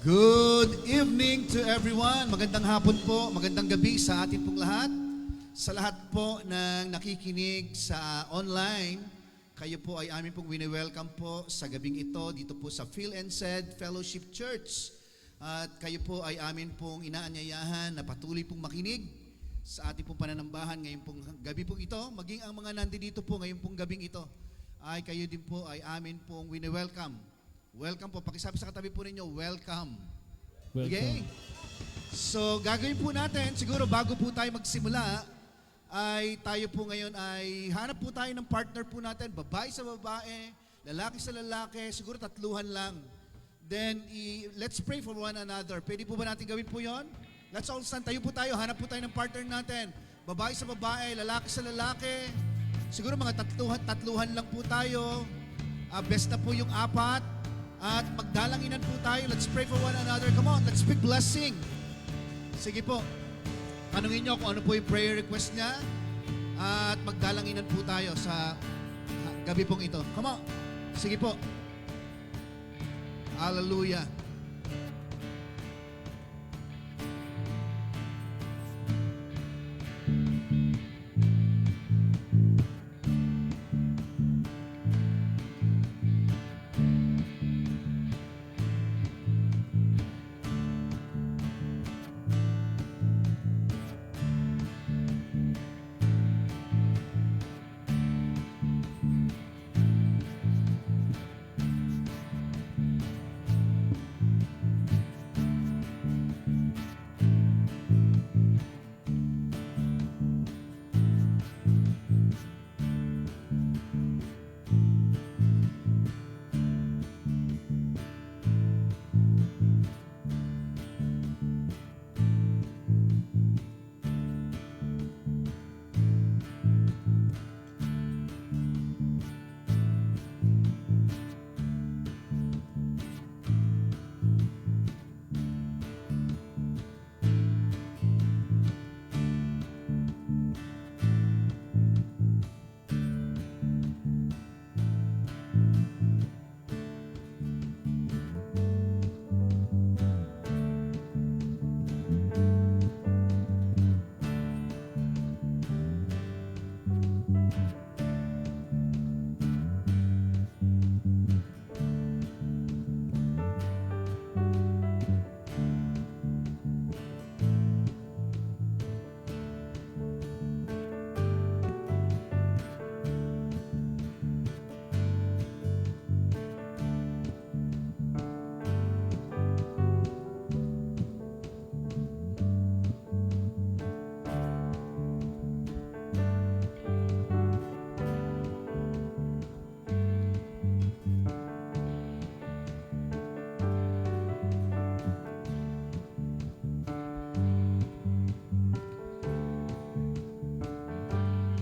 Good evening to everyone. Magandang hapon po, magandang gabi sa atin pong lahat. Sa lahat po ng nakikinig sa online, kayo po ay amin pong wini-welcome po sa gabing ito dito po sa Phil and Said Fellowship Church. At kayo po ay amin pong inaanyayahan na patuloy pong makinig sa ating pong pananambahan ngayong pong gabi pong ito. Maging ang mga nandito po ngayong pong gabing ito ay kayo din po ay amin pong wini-welcome. Welcome po. Pakisabi sa katabi po ninyo, welcome. Okay? So, gagawin po natin, siguro bago po tayo magsimula, ay tayo po ngayon ay hanap po tayo ng partner po natin, babae sa babae, lalaki sa lalaki, siguro tatluhan lang. Then, let's pray for one another. Pwede po ba natin gawin po yon? Let's all stand. Tayo po tayo, hanap po tayo ng partner natin. Babae sa babae, lalaki sa lalaki. Siguro mga tatluhan lang po tayo. Best na po yung apat. At magdalanginan po tayo. Let's pray for one another. Come on, let's speak blessing. Sige po. Tanungin nyo kung ano po yung prayer request niya. At magdalanginan po tayo sa gabi pong ito. Come on. Sige po. Hallelujah.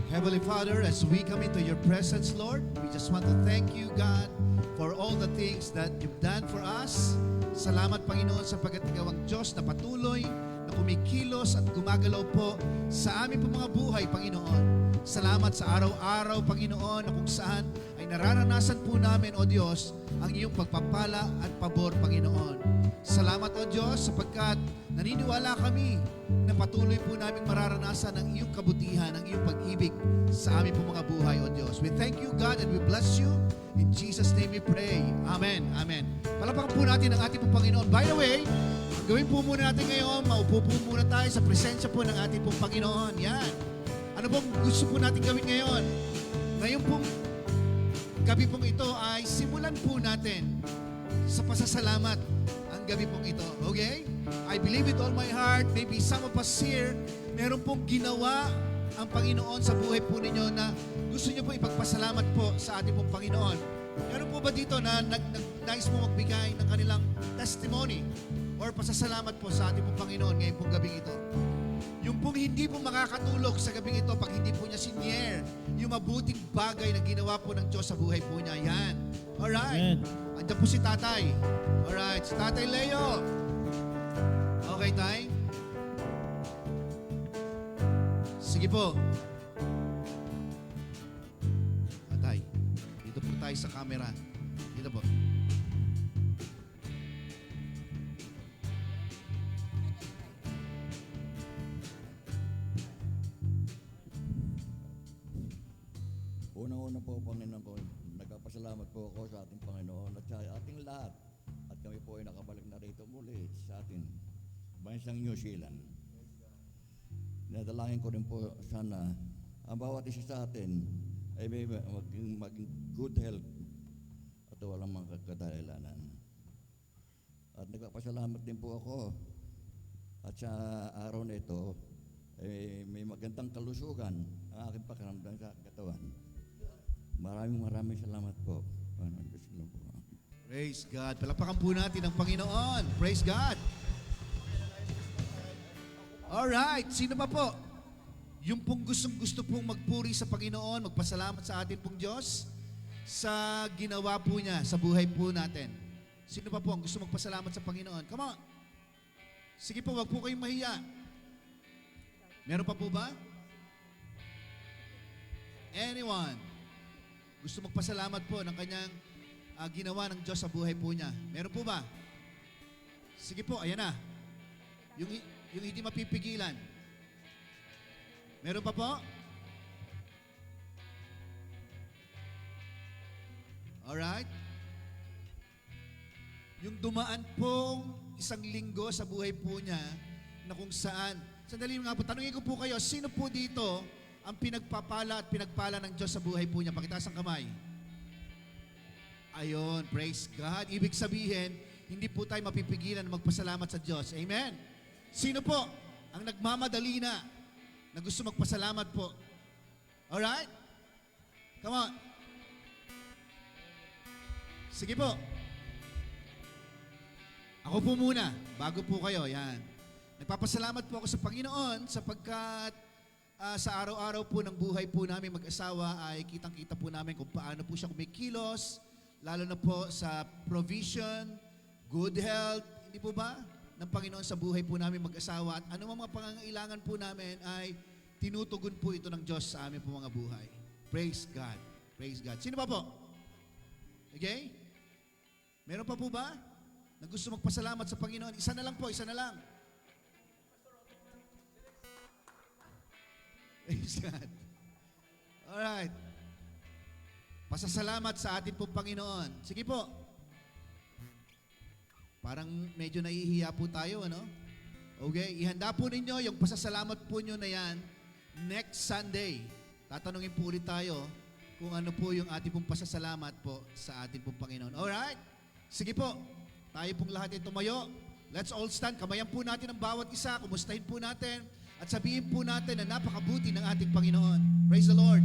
Heavenly Father, as we come into your presence, Lord, we just want to thank you, God, for all the things that you've done for us. Salamat, Panginoon, sapagkat ikaw ang Diyos na patuloy na kumikilos at gumagalaw po sa aming mga buhay, Panginoon. Salamat sa araw-araw, Panginoon, na kung saan ay nararanasan po namin, O Diyos, ang iyong pagpapala at pabor, Panginoon. Salamat, O Diyos, sapagkat naniniwala kami na patuloy po namin mararanasan ang iyong kabutihan, ang iyong pag-ibig sa aming po mga buhay, O Diyos. We thank you, God, and we bless you. In Jesus' name we pray. Amen. Amen. Palapakan po natin ang ating po Panginoon. By the way, ang gawin po muna natin ngayon, maupo po muna tayo sa presensya po ng ating po Panginoon. Yan. Ano pong gusto po natin gawin ngayon? Ngayon pong gabi pong ito ay simulan po natin sa pasasalamat ang gabi pong ito. Okay? I believe with all my heart, maybe some of us here, meron pong ginawa ang Panginoon sa buhay po ninyo na gusto niyo po ipagpasalamat po sa ating pong Panginoon. Meron po ba dito na nais mo magbigay ng kanilang testimony or pasasalamat po sa ating pong Panginoon ngayong pong gabing ito? Yung pong hindi po makakatulog sa gabing ito pag hindi po niya sinyer yung mabuting bagay na ginawa po ng Diyos sa buhay po niya. Yan. Alright. Andiyan po si Tatay. Alright. Si Tatay Leo. Okay, Tay? Sige po. Tay, dito po tayo sa camera. Dito po. po ako sa ating Panginoon at sa ating lahat. At kami po ay nakabalik na rito muli sa ating bansang New Zealand. Nadalangin ko rin po sana ang bawat isa sa atin ay may maging good health at walang mga kadahilanan. At nagpapasalamat din po ako at sa araw na ito ay may magandang kalusugan ang aking pakiramdam sa katawan. Maraming salamat po. Praise God. Palakpakan po natin ang Panginoon. Praise God. Alright, sino pa po? Yung pong gusto pong magpuri sa Panginoon, magpasalamat sa atin pong Diyos sa ginawa po niya sa buhay po natin. Sino pa po ang gusto magpasalamat sa Panginoon? Come on. Sige po, wag po kayong mahiya. Meron pa po ba? Anyone? Gusto magpasalamat po ng kanyang ginawa ng Diyos sa buhay po niya. Meron po ba? Sige po, ayan na. Yung hindi mapipigilan. Meron pa po? Alright. Yung dumaan pong isang linggo sa buhay po niya na kung saan, sandali nga po, tanungin ko po kayo, sino po dito ang pinagpapala at pinagpala ng Diyos sa buhay po niya? Pakitaas ang kamay. Ayon, praise God. Ibig sabihin, hindi po tayo mapipigilan na magpasalamat sa Diyos. Amen? Sino po ang nagmamadali na gusto magpasalamat po? Alright? Come on. Sige po. Ako po muna, bago po kayo. Yan. Nagpapasalamat po ako sa Panginoon sapagkat sa araw-araw po ng buhay po namin mag-asawa ay kitang-kita po namin kung paano po siya kumikilos, lalo na po sa provision, good health, hindi po ba? Ng Panginoon sa buhay po namin mag-asawa. At anumang mga pangangailangan po namin ay tinutugon po ito ng Diyos sa amin po mga buhay. Praise God. Praise God. Sino pa po? Okay? Meron pa po ba na gusto magpasalamat sa Panginoon? Isa na lang po, isa na lang. Praise God. Alright. Pasasalamat sa atin pong Panginoon. Sige po. Parang medyo nahihiya po tayo, ano? Okay, ihanda po ninyo yung pasasalamat po nyo na yan next Sunday. Tatanungin po ulit tayo kung ano po yung ating pong pasasalamat po sa ating pong Panginoon. Alright? Sige po. Tayo pong lahat ay tumayo. Let's all stand. Kamayan po natin ang bawat isa. Kumustahin po natin. At sabihin po natin na napakabuti ng ating Panginoon. Praise the Lord.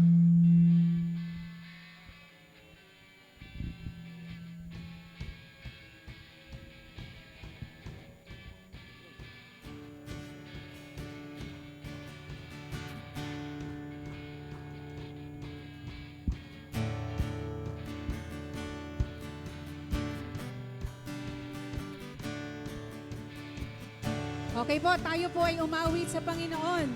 Okay po, tayo po ay umawit sa Panginoon.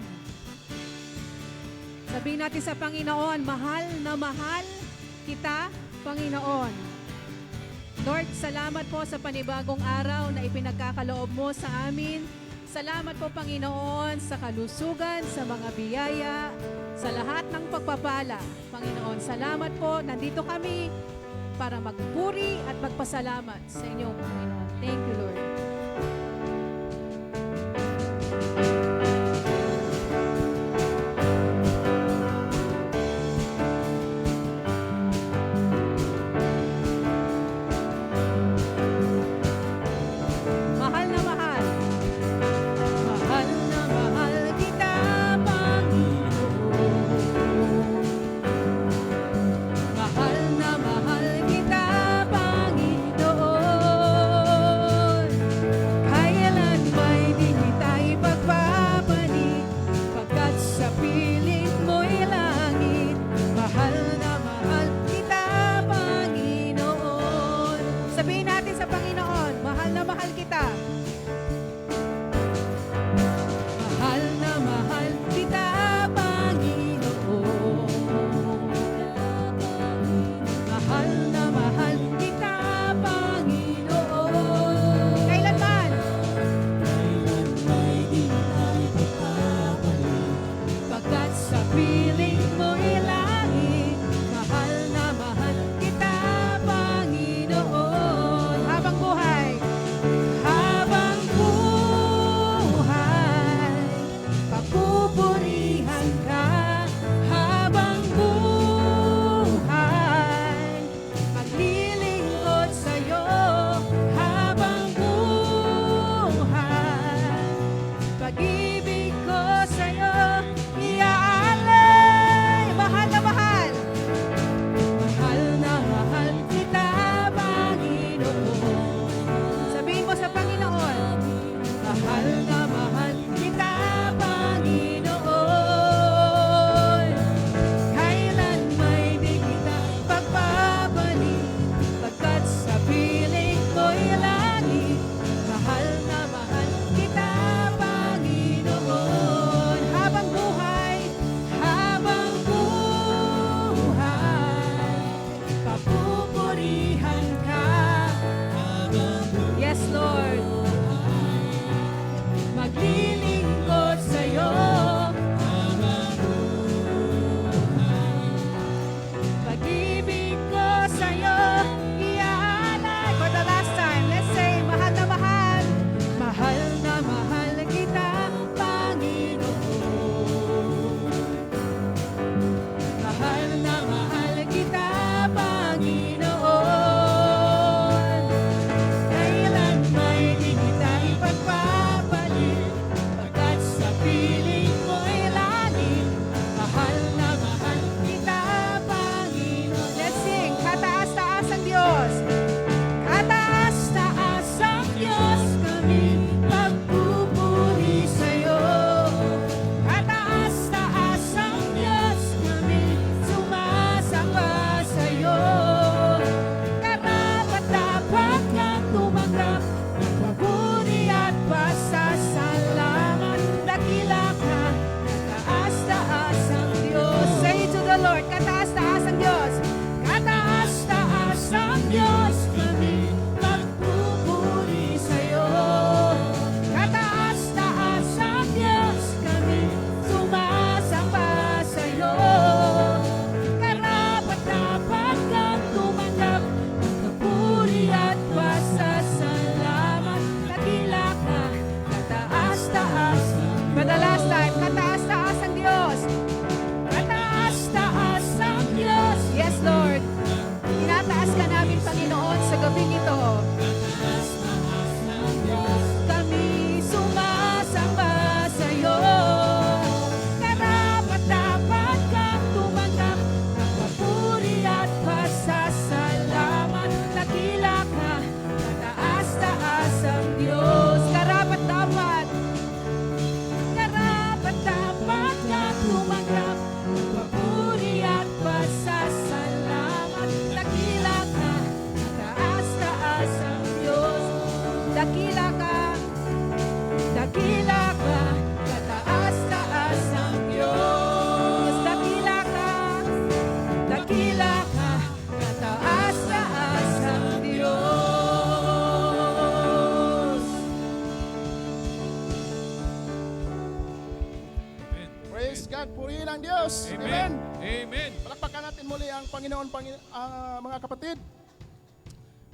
Sabihin natin sa Panginoon, mahal na mahal kita, Panginoon. Lord, salamat po sa panibagong araw na ipinagkakaloob mo sa amin. Salamat po, Panginoon, sa kalusugan, sa mga biyaya, sa lahat ng pagpapala. Panginoon, salamat po. Nandito kami para magpuri at magpasalamat sa inyong Panginoon. Thank you, Lord. Kailan ba'y di tayo pagpapalala? gabing ito. Kami sumasamba sa'yo. Karapat-dapat kang tumanggap ng papuri at pasasalamat. Dakila ka, kataas-taas ang Diyos. Karapat-dapat kang tumanggap ng papuri at pasasalamat. Dakila ka, kataas-taas ang Diyos. Dakila ka, kataas-taas ang Diyos. Dakila ka, kataas-taas ang Diyos. Praise God, purihin ang Diyos. Amen. Amen. Palakpakan natin muli ang Panginoon, mga kapatid.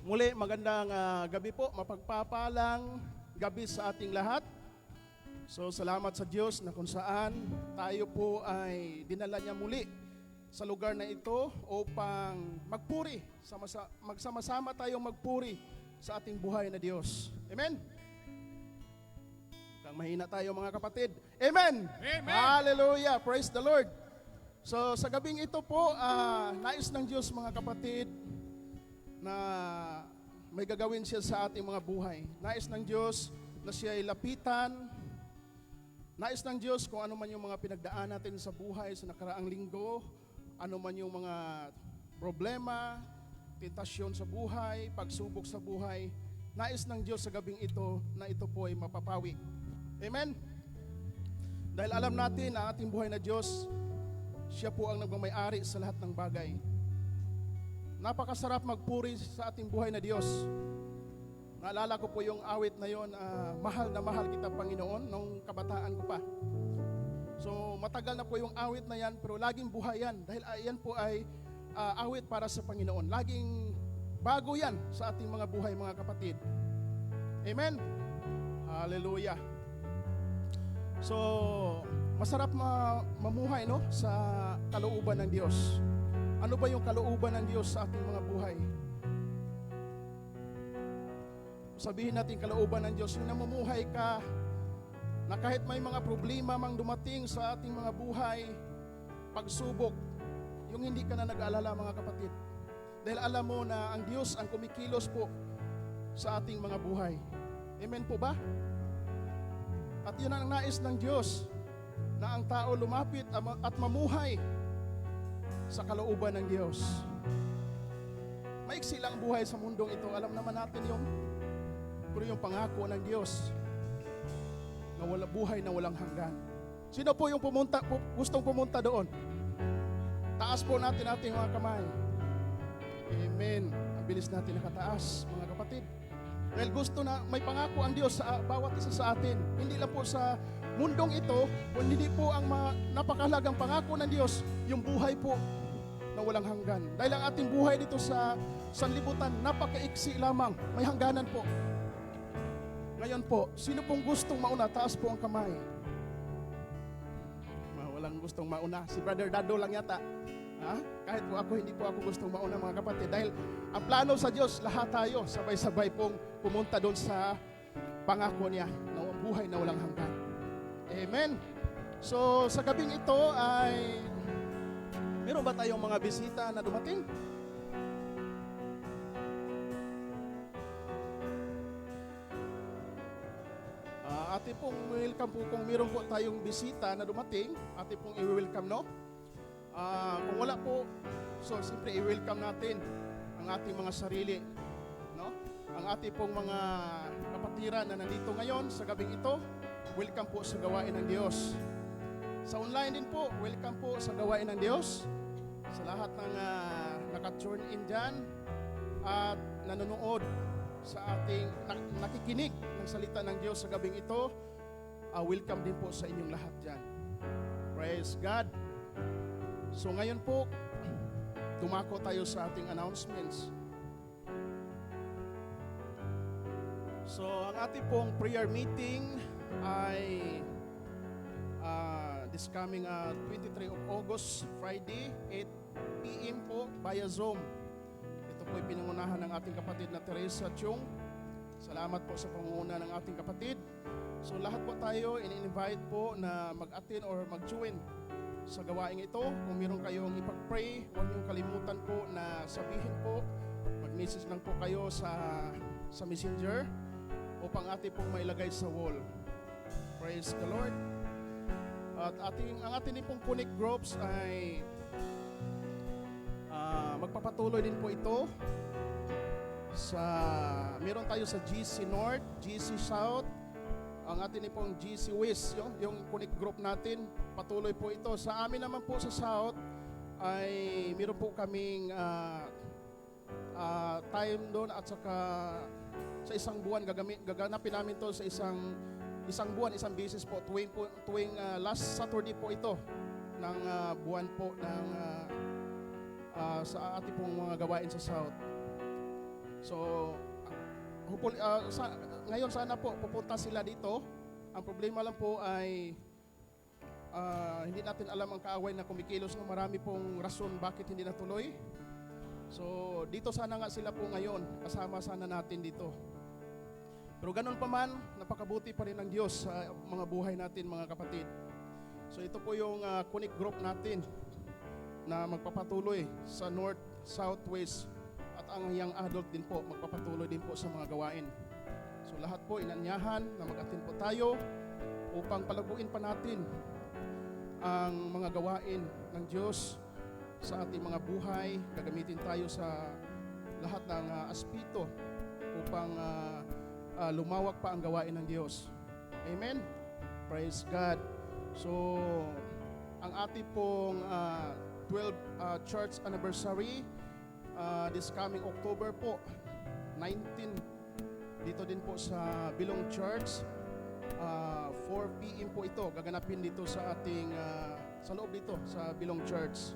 Muli, magandang gabi po, mapagpapalang gabi sa ating lahat. So, salamat sa Diyos na kung saan tayo po ay dinala niya muli sa lugar na ito upang magpuri. Magsama-sama tayong magpuri sa ating buhay na Diyos. Amen? Kang mahina tayo mga kapatid. Amen! Amen! Hallelujah! Praise the Lord! So sa gabing ito po, nais ng Diyos mga kapatid na may gagawin siya sa ating mga buhay. Nais ng Diyos na siya ay lapitan. Nais ng Diyos kung ano man yung mga pinagdaan natin sa buhay sa nakaraang linggo, ano man yung mga problema, tentasyon sa buhay, pagsubok sa buhay. Nais ng Diyos sa gabing ito na ito po ay mapapawi. Amen? Dahil alam natin na ating buhay na Diyos, siya po ang nagmamay-ari sa lahat ng bagay. Napakasarap magpuri sa ating buhay na Diyos. Naalala ko po yung awit na yon, mahal na mahal kita Panginoon, nung kabataan ko pa. So matagal na po yung awit na yan, pero laging buhay yan. Dahil yan po ay awit para sa Panginoon. Laging bago yan sa ating mga buhay mga kapatid. Amen? Hallelujah. So, masarap mamuhay no sa kalooban ng Diyos. Ano ba yung kalooban ng Diyos sa ating mga buhay? Sabihin natin kalooban ng Diyos, yung namumuhay ka na kahit may mga problema mang dumating sa ating mga buhay, pagsubok, yung hindi ka na nag-aalala mga kapatid. Dahil alam mo na ang Diyos ang kumikilos po sa ating mga buhay. Amen po ba? At yun ang nais ng Diyos, na ang tao lumapit at mamuhay sa kalooban ng Diyos. Maiksi lang buhay sa mundong ito. Alam naman natin pero yung pangako ng Diyos na buhay na walang hanggan. Sino po yung gustong pumunta doon? Taas po natin ating mga kamay. Amen. Ang bilis natin nakataas, mga kapatid. Dahil gusto na may pangako ang Diyos sa bawat isa sa atin. Hindi lang po sa mundong ito, kundi po ang napakahalagang pangako ng Diyos, yung buhay po na walang hanggan. Dahil ang ating buhay dito sa sanlibutan, napakaiksi lamang, may hangganan po. Ngayon po, sino pong gustong mauna? Taas po ang kamay. Walang gustong mauna. Si Brother Dado lang yata. Kahit po ako, hindi po ako gustong mauna mga kapatid. Dahil ang plano sa Diyos, lahat tayo sabay-sabay pong pumunta doon sa pangako niya na buhay na walang hanggan. Amen. So sa gabing ito ay meron ba tayong mga bisita na dumating? Ate pong welcome po kung meron po tayong bisita na dumating. Ate pong i-welcome, no? Kung wala po, so siyempre i-welcome natin ang ating mga sarili, no? Ang ating pong mga kapatiran na nandito ngayon sa gabing ito, welcome po sa gawain ng Diyos. Sa online din po, welcome po sa gawain ng Diyos. Sa lahat ng naka-tune in dyan at nanonood sa ating nakikinig ng salita ng Diyos sa gabing ito, welcome din po sa inyong lahat dyan. Praise God. So ngayon po, dumako tayo sa ating announcements. So ang ating pong prayer meeting ay this coming 23 of August, Friday, 8 p.m. po via Zoom. Ito Ito po'y pinangunahan ng ating kapatid na Teresa Chung. Salamat po sa pangunguna ng ating kapatid. So lahat po tayo ini-invite po na mag-attend or mag-join sa gawaing ito. Kung meron kayong ipag-pray, huwag niyong kalimutan po na sabihin po. Mag-message lang po kayo sa messenger upang ating pong mailagay sa wall. Praise the Lord. At ang ating din pong connect groups ay magpapatuloy din po ito meron tayo sa GC North, GC South, ang atin pong GC West, yung connect group natin, patuloy po ito. Sa amin naman po sa South ay meron po kaming time doon at saka sa isang buwan gaganapin namin to sa isang buwan, isang beses po tuwing last Saturday po ito ng buwan po ng sa ating pong mga gawain sa South. So ngayon sana po pupunta sila dito. Ang problema lang po ay hindi natin alam ang kaaway na kumikilos ng marami pong rason bakit hindi natuloy. So dito sana nga sila po ngayon, kasama sana natin dito. Pero ganun pa man, napakabuti pa rin ng Diyos sa mga buhay natin mga kapatid. So ito po yung connect group natin na magpapatuloy sa North, South, West at ang young adult din po magpapatuloy din po sa mga gawain. So lahat po inanyahan na mag-attend po tayo upang palaguin pa natin ang mga gawain ng Diyos sa ating mga buhay. Gagamitin tayo sa lahat ng aspeto upang lumawak pa ang gawain ng Diyos. Amen? Praise God. So ang ating pong 12 church anniversary this coming October po 19 dito din po sa Bilong Church 4 PM po ito gaganapin dito sa ating sa loob dito sa Bilong Church.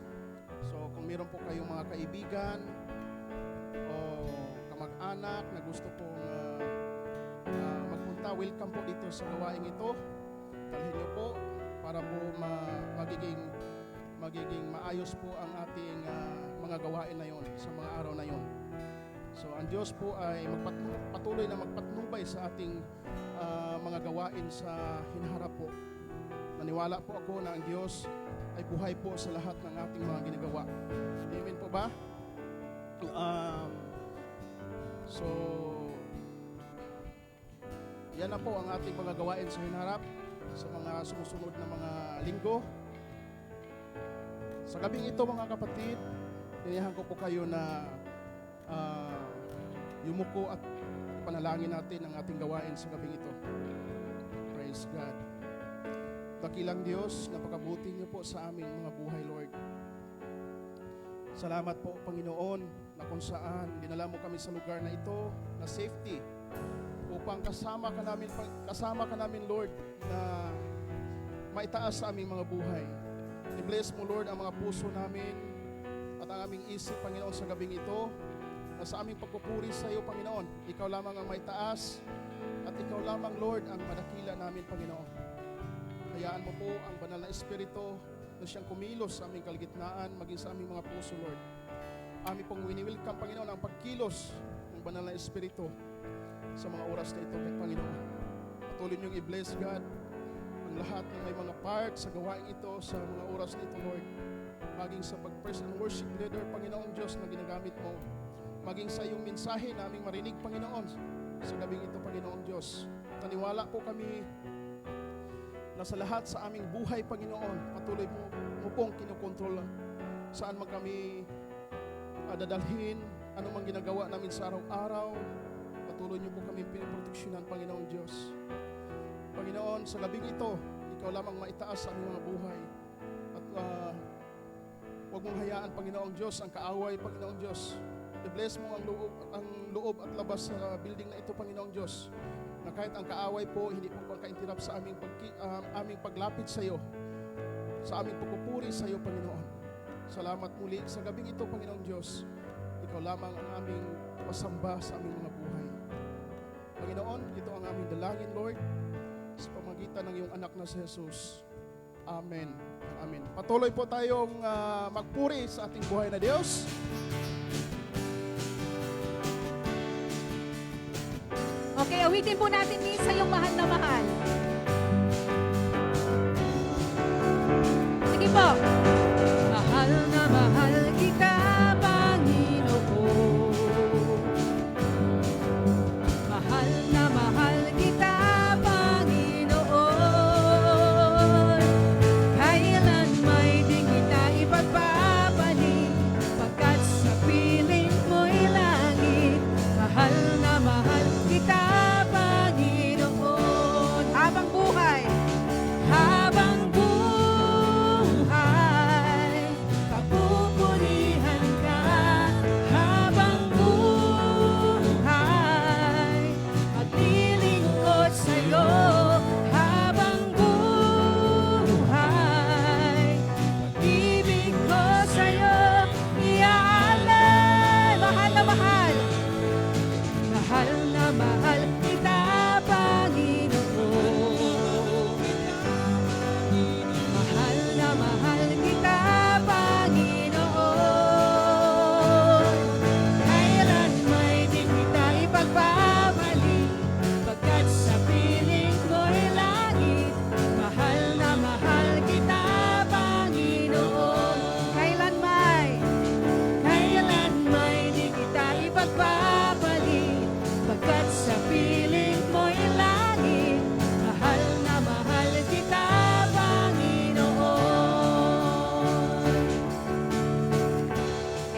So kung meron po kayong mga kaibigan o kamag-anak na gusto pong magpunta, welcome po dito sa gawaing ito. Dalhin niyo po para po magiging maayos po ang ating mga gawain na yon sa mga araw na yon. So ang Diyos po ay patuloy na magpatnubay sa ating mga gawain sa hinaharap po. Naniwala po ako na ang Diyos ay buhay po sa lahat ng ating mga ginagawa. Amen po ba? So yan na po ang ating mga gawain sa hinaharap sa mga sumusunod na mga linggo. Sa gabing ito mga kapatid, tinihan ko po kayo na yumuko at panalangin natin ang ating gawain sa gabing ito. Praise God. Dakilang Diyos, napakabuti niyo po sa aming mga buhay, Lord. Salamat po, Panginoon, na kung saan dinala mo kami sa lugar na ito, na safety, upang kasama ka namin, Lord, na maitaas sa aming mga buhay. I-bless mo, Lord, ang mga puso namin at ang aming isip, Panginoon, sa gabing ito, na sa aming pagpupuri sa iyo, Panginoon. Ikaw lamang ang maitaas at ikaw lamang, Lord, ang madakila namin, Panginoon. Hayaan mo po ang banal na Espiritu na siyang kumilos sa aming kalagitnaan, maging sa aming mga puso, Lord. Aming pong wini-welcome, Panginoon, ang pagkilos ng banal na Espiritu sa mga oras na ito, Panginoon. Patuloy niyong i-bless, God, ang lahat ng may mga part sa gawain ito sa mga oras na ito, Lord. Maging sa pag-praise and worship leader, Panginoon Diyos, na ginagamit mo. Maging sa iyong mensahe na aming marinig, Panginoon, sa gabing ito, Panginoon Diyos. Taniwala po kami na sa lahat sa aming buhay, Panginoon, patuloy mo pong kinokontrol saan man kami dadalhin, anumang ginagawa namin sa araw-araw. Patuloy niyo po kami piniproteksyonan, Panginoon Diyos. Panginoon, sa gabing ito, ikaw lamang maitaas sa aming mga buhay. At huwag mong hayaan, Panginoon Diyos, ang kaaway, Panginoon Diyos. I-bless mo ang loob at labas sa building na ito, Panginoon Diyos. Na kahit ang kaaway po, hindi po magka-interrupt sa aming paglapit sa iyo, sa aming pagpupuri sa iyo, Panginoon. Salamat muli sa gabing ito, Panginoon Diyos. Ikaw lamang ang aming masamba sa aming mga buhay. Panginoon, ito ang aming dalangin, Lord, sa pamagitan ng iyong anak na si Jesus. Amen. Amen. Patuloy po tayong magpuri sa ating buhay na Diyos. Okay, awitin po natin minsan yung mahal na mahal. Sige po. Mahal na mahal kita, Panginoon. Mahal na mahal kita, Panginoon. Kailan may di kita ipagpapalit, pagkat sa piling mo'y langit. Mahal na mahal kita, Panginoon. Habang buhay, papupurihan ka. Habang buhay, maglilingkod sa'yo. Habang buhay, pag-ibig ko sa'yo iaalay. Mahal na mahal, mahal na mahal kita, Panginoon. Mahal na mahal kita, Panginoon. Kailan may di kita ipagpapalik, pagkat sa piling ko'y langit. Mahal na mahal kita, Panginoon. Kailan may di kita ipagpapalik, pagkat sa piling mo'y langit. Mahal na mahal kita, Panginoon.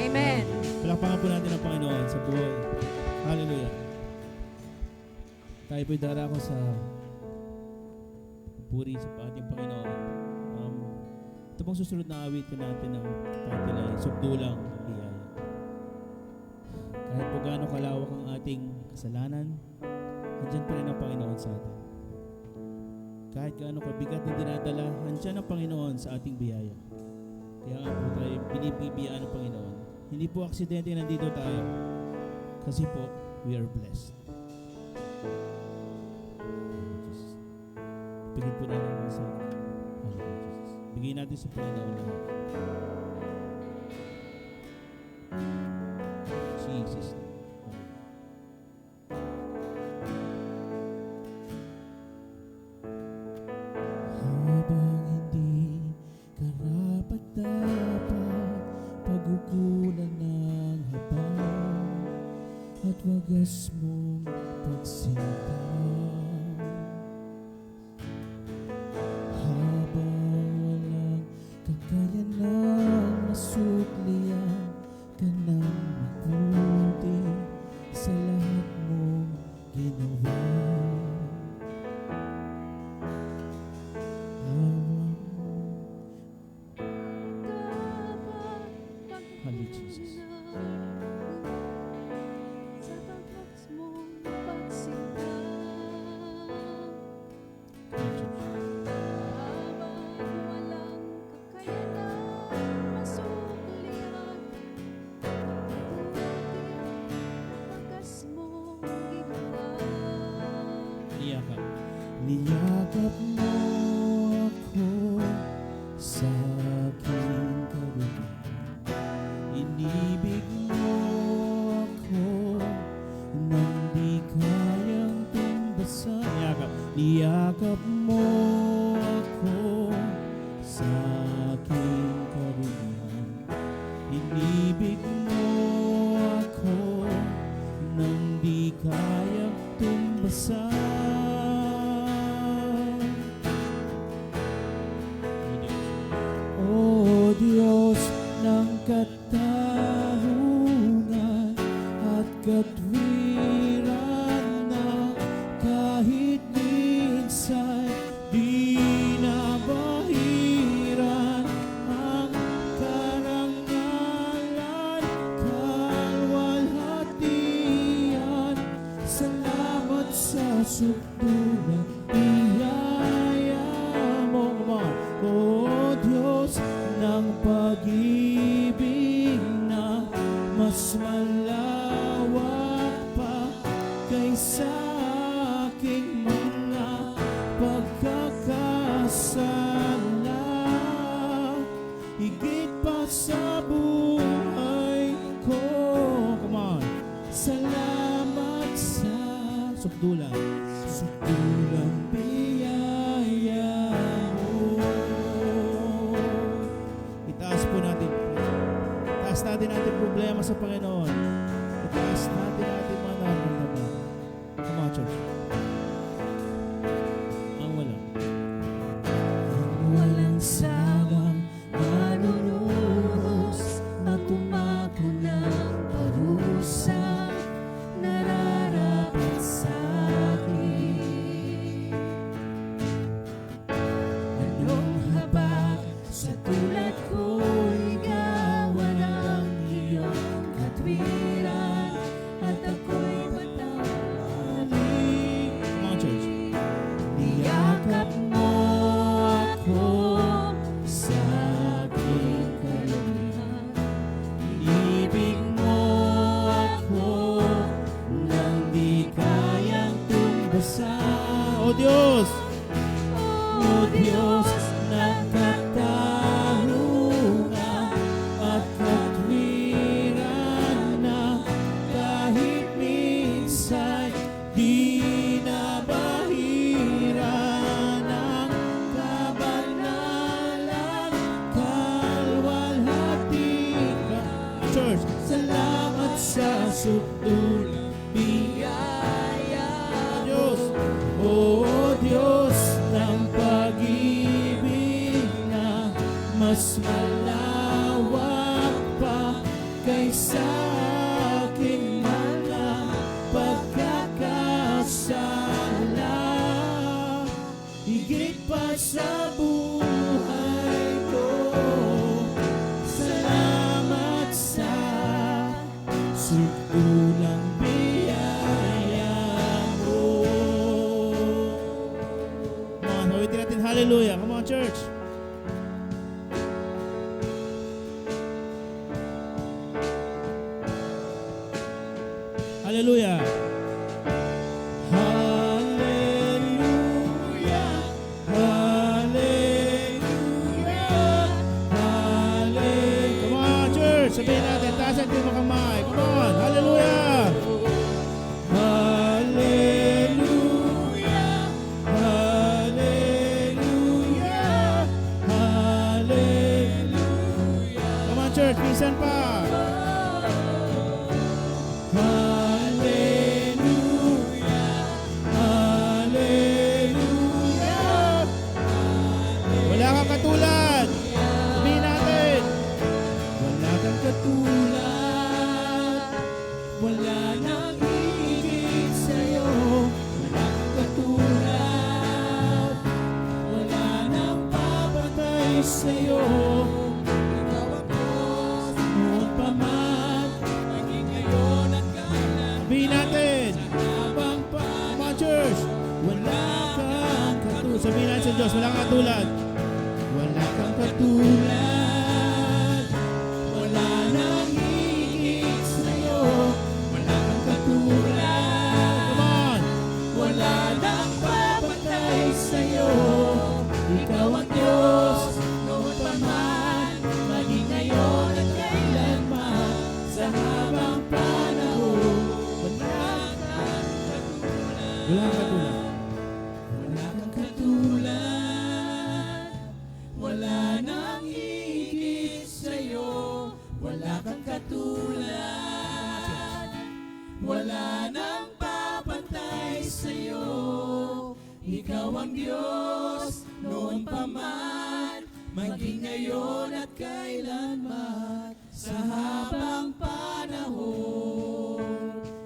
Amen. Palakpakan po natin ang Panginoon sa buhay. Hallelujah. Tayo po'y darako sa puri sa ating Panginoon. Ito pong susunod na awitin natin ng title ay Sugdulang Biyaya. Kahit po gaano kalawak ang ating kasalanan, andyan pa rin ang Panginoon sa atin. Kahit gaano kabigat na dinadala, andyan ang Panginoon sa ating biyaya. Kaya nga po tayo binibigyan ng Panginoon. Hindi po aksidente nandito tayo. Kasi po, we are blessed. Pigil po natin ang sa bigay natin sa Panginoon lahat. Jesus. Habang hindi karapat-dapat, pagugulan ng habang at wagas mong pagsinta. Habang walang kakayanang masuklian ka ng mabuti sa lahat mong ginawa. Hallelujah, Jesus. Sa pagkas mong pagsinta, habang walang kakayanang masuklian, pagkas mong ginawa. Niyakap. Niyakap mo ako sa aking karunan. Inibig mo ako nang di kayang tumbasan. Niyakap. Niyakap mo ako sa aking karunan. Inibig mo ako nang di kayang tumbasan. O Diyos ng katarungan at katwiran na kahit minsan di nabahiran ang karangalan, kalwalhatian. Salamat sa sukdulang biyaya mo. O Diyos ng pag-ibig na mas malawak pa kaysa aking mga pagkakasala, higit pa sa buhay ko. Come on. Salamat sa sukdulang. Sukdulang biyaya mo. Itaas po natin. Itaas natin ating problema sa Panginoon. Itaas natin ating mga nararamdaman. Come on, church. Ang walang. Walang salang manunuros na tumako ng parusa nararapat sa akin. Anong habag sa tulad ko'y gawa ng iyong katwiran at ako'y matalik. Come on, church. Niyakap mo ako sa aking kalumihan. Ibig mo ako nang di kayang tumbasan. O Diyos! O Diyos ng katarungan at katwiran na kahit minsan di na bahira ng kabanalan kalwalhati ka. Church! Salamat sa sukdulang biyaya Diyos! O Diyos ng pag-ibig na mas malawak pa kaysa aking mga pagkakasala. Higit pa sa buhay ko, salamat sa sukdulang biyaya mo. Come on, hawitin natin hallelujah. Come on, church. Hallelujah. Hallelujah, hallelujah, hallelujah. Come on, church. Sabihin natin, taas ang mga kamay. Come on, hallelujah. Hallelujah, hallelujah, hallelujah. Come on, church. Minsan pa. Hallelujah, hallelujah. Wala kang katulad. Sabihin natin. Wala kang katulad, wala nang higit sa'yo. Wala kang katulad, wala nang papatay sa'yo. Ikaw ang Diyos, noon pa man, maging ngayon at kailan. Sabihin natin. Habang pa, Come on, church. wala kang katulad. Sabihin natin sa Diyos, wala kang katulad. Wala kang katulad, wala nang higit sa'yo. Wala kang katulad, Come on. wala nang papatay sa'yo. Ikaw ang Diyos, noon pa man, maging ngayon at kailanman. Sa habang panahon, wala kang katulad. Wala kang katulad. Wala kang katulad, wala nang higit sa'yo. Wala kang katulad, wala nang papantay sa'yo. Ikaw ang Diyos, noon pa man, maging ngayon at kailanman. Sa habang panahon,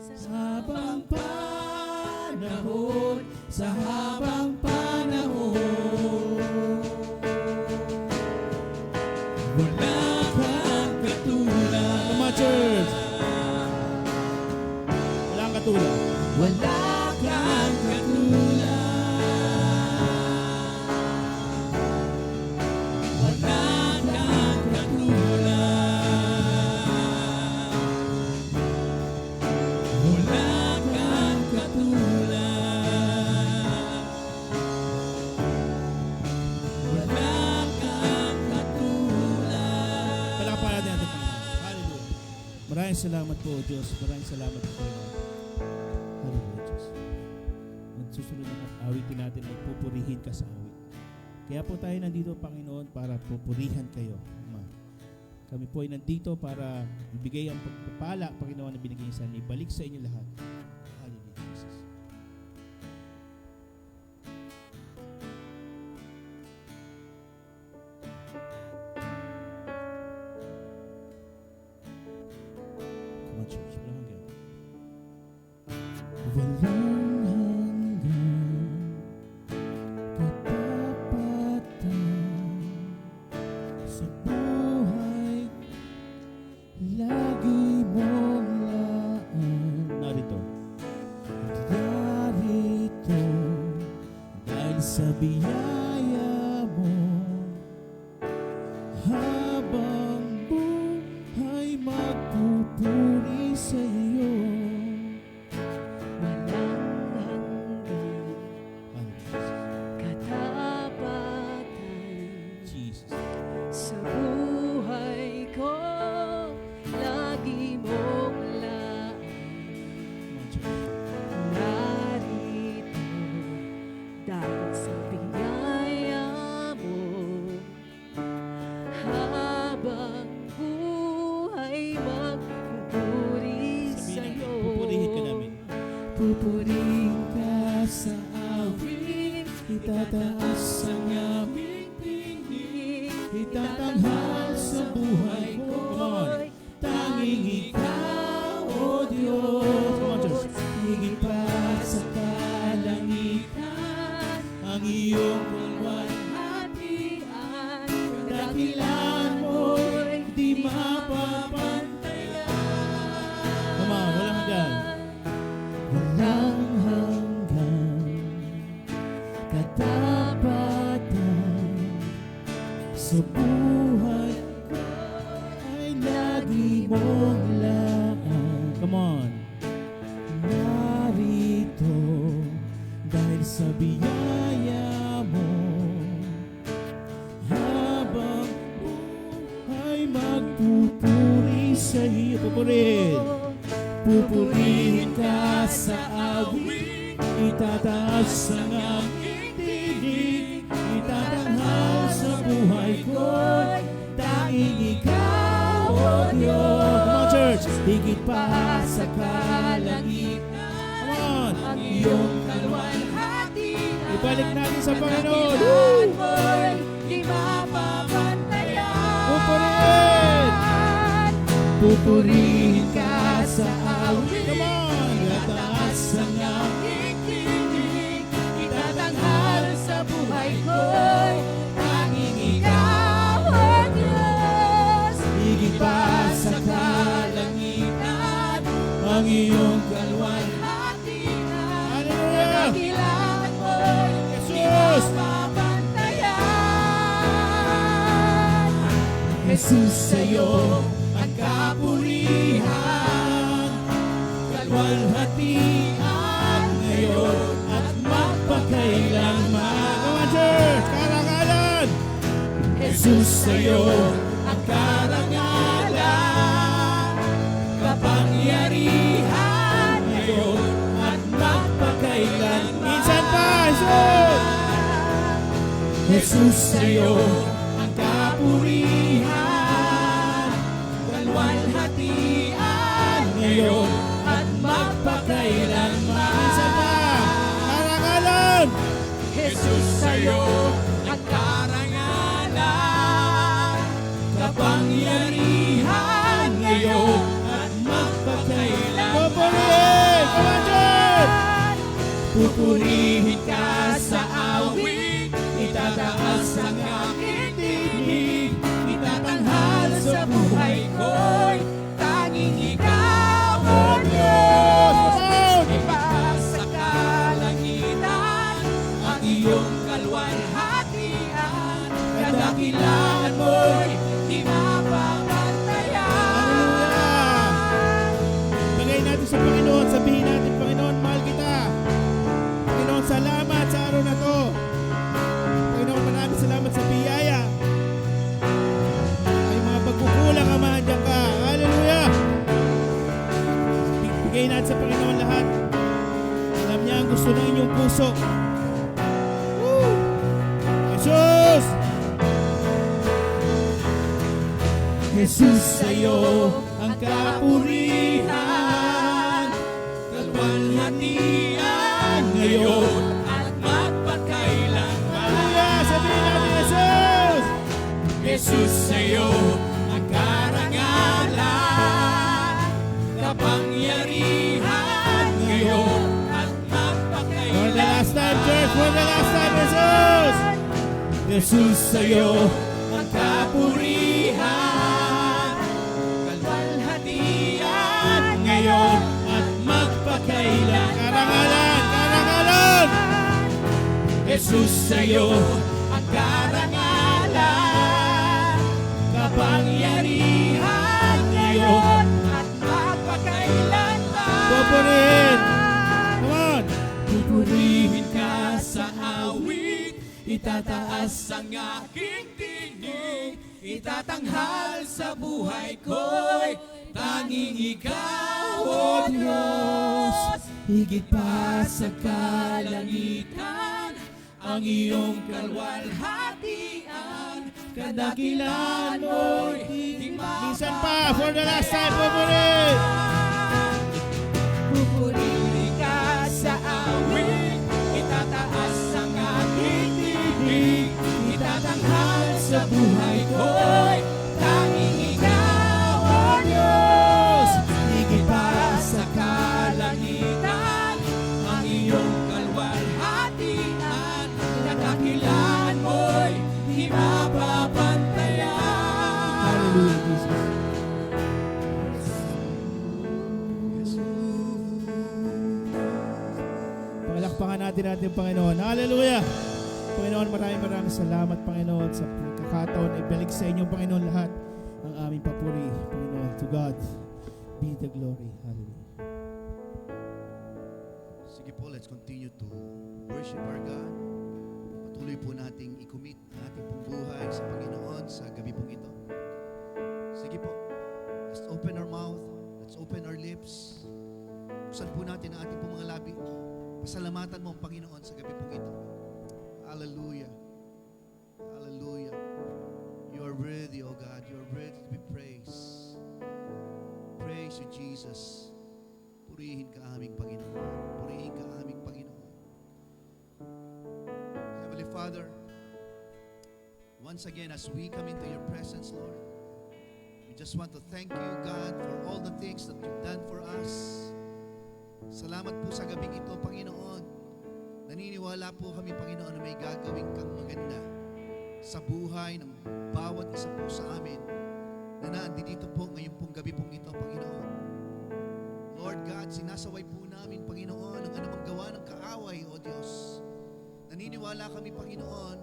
sa habang panahon, sa habang panahon. Wala kang katulad. Come on, church. Wala kang katulad. Wala kang katulad. Wala kang katulad. Wala kang katulad. Wala kang katulad. Palakpakan natin ating Panginoon. Hallelujah. Maraming salamat po, Diyos. Maraming salamat po, Panginoon. Hallelujah, Diyos. susunod na awitin natin ay pupurihin ka sa awit. Kaya po tayo nandito, Panginoon, para pupurihan kayo, Ama. Kami po ay nandito para ibigay ang pagpapala, Panginoon, na binigay sa inyo. Ibalik sa inyo lahat. Hallelujah, Jesus. Come on, church. Walang hanggan. Walang hanggan katapatan sa buhay, lagi mong laan. Narito. Narito dahil sa biyaya mo, habang buhay magpupuri sa iyo. Walang hanggan katapatan Jesus. sa buhay ko, lagi mong laan. Come on, church. Narito dahil sa biyaya mo, habang buhay magpupuri Sabihin sa'yo. natin, pupurihin ka namin. Pupurihin ka sa awit, Itataas ang aming tingin, itatanghal sa buhay ko. Come on. Tanging ikaw, O Diyos. Come on, church. Higit pa sa kalangitan, ang iyong kalwalhatian, kadakilan mo'y di mapapantayan. Come on, walang hanggan. Walang hanggan katapatan sa buhay ko ay lagi mong laan. Come on. Narito dahil sa biyaya mo, habang buhay magpupuri sa iyo. Pupurihin. Pupurihin ka sa awit, itataas ang aming tinig, itatanghal sa buhay ko, tanging ikaw, O Diyos. Come on, church. Higit pa sa kalangitan, come on, ang iyong kalwalhatian. Ibalik natin sa Panginoon. Kadakilan mo'y di mapapantayan. Pupurihin. Pupurihin ka sa awit, Come on. itataas ang aming tinig, itatanghal sa buhay ko'y tanging ikaw, O Diyos. Higit pa sa kalangitan, ang iyong kalwalhatian. Hallelujah! Kadakilan mo'y di Jesus! mapapantayan. Jesus, sa'yo ang kapurihan, kalwalhatian ngayon at magpakailanman. Come on, church! Karangalan! Jesus, sa'yo ang karangalan, kapangyarihan ngayon at magpakailanman. Minsan pa, Jesus! Jesus, sa'yo ang kapurihan, kalwalhatian ngayon at magpakailanman. Minsan pa, karangalan! Jesus, sa'yo ang karangalan, kapangyarihan ngayon at magpakailanman. Pupurihin! Come on, church! Pupurihin ka sa awit, itataas ang aking tinig, itatanghal sa buhay ko'y tanging ikaw, O Diyos. Ipag sa kalangitan, ang iyong kalwalhatian. kadakilan mo'y di mapapantayan. Bagay natin sa Panginoon, sabihin natin, Panginoon, mahal kita. Panginoon, salamat sa araw na to. Panginoon, maraming salamat sa biyaya. Ay mga pagkukulang, Ama, andiyan ka. Hallelujah! Bigay natin sa Panginoon lahat. Alam niya ang gusto ng inyong puso. Woo! Jesus! Jesus, sa'yo ang kapurihan, kalwalhatian ngayon at magpakailanman. Hallelujah! Sabihin natin, Jesus! Jesus, sa'yo ang karangalan, kapangyarihan ngayon at magpakailanman. For the last time, church! For the last time, Jesus! Jesus, sa'yo ang kapurihan, kalwalhatian ngayon at magpakailan. Karangalan! Karangalan! Jesus, sa'yo ang karangalan, kapangyarihan ngayon at magpakailan. Pupurihin! Come on! Pupurihin ka sa awit, itataas ang aking tinig, itatanghal sa buhay ko'y tanging ikaw, O Diyos. Higit pa sa kalangitan, ang iyong kalwalhatian, kadakilan mo'y minsan pa, for the last time, pupurihin! Pupurihin ka sa awit, itataas ang aking tinig, itatanghal sa buhay ko'y tanging ikaw, O Diyos. Higit pa sa kalangitan, ang iyong kalwalhatian, kadakilan mo'y di mapapantayan. Hallelujah, Jesus. Palakpakan natin ang Panginoon. Hallelujah! Panginoon, maraming salamat, Panginoon, sa pagkakataon na ibalik sa inyo, Panginoon, lahat ang aming papuri, Panginoon. To God be the glory. Hallelujah. Sige po, let's continue to worship our God. Patuloy po nating i-commit ang ating pong buhay sa Panginoon sa gabi pong ito. Sige po, let's open our mouth, let's open our lips. Buksan po natin ang ating pong mga labi. Pasalamatan mo ang Panginoon sa gabi pong ito. Hallelujah. Hallelujah. You are worthy, O God. You are worthy to be praised. Praise you, Jesus. Purihin ka aming Panginoon. Purihin ka aming Panginoon. Heavenly Father, once again as we come into your presence, Lord, we just want to thank you, God, for all the things that you've done for us. Salamat po sa gabing ito, Panginoon. Naniniwala po kami, Panginoon, na may gagawin kang maganda sa buhay ng bawat isa po sa amin na naandito po ngayon pong gabi pong ito, Panginoon. Lord God, sinasaway po namin, Panginoon, ang anumang gawa ng kaaway, O Diyos. Naniniwala kami, Panginoon,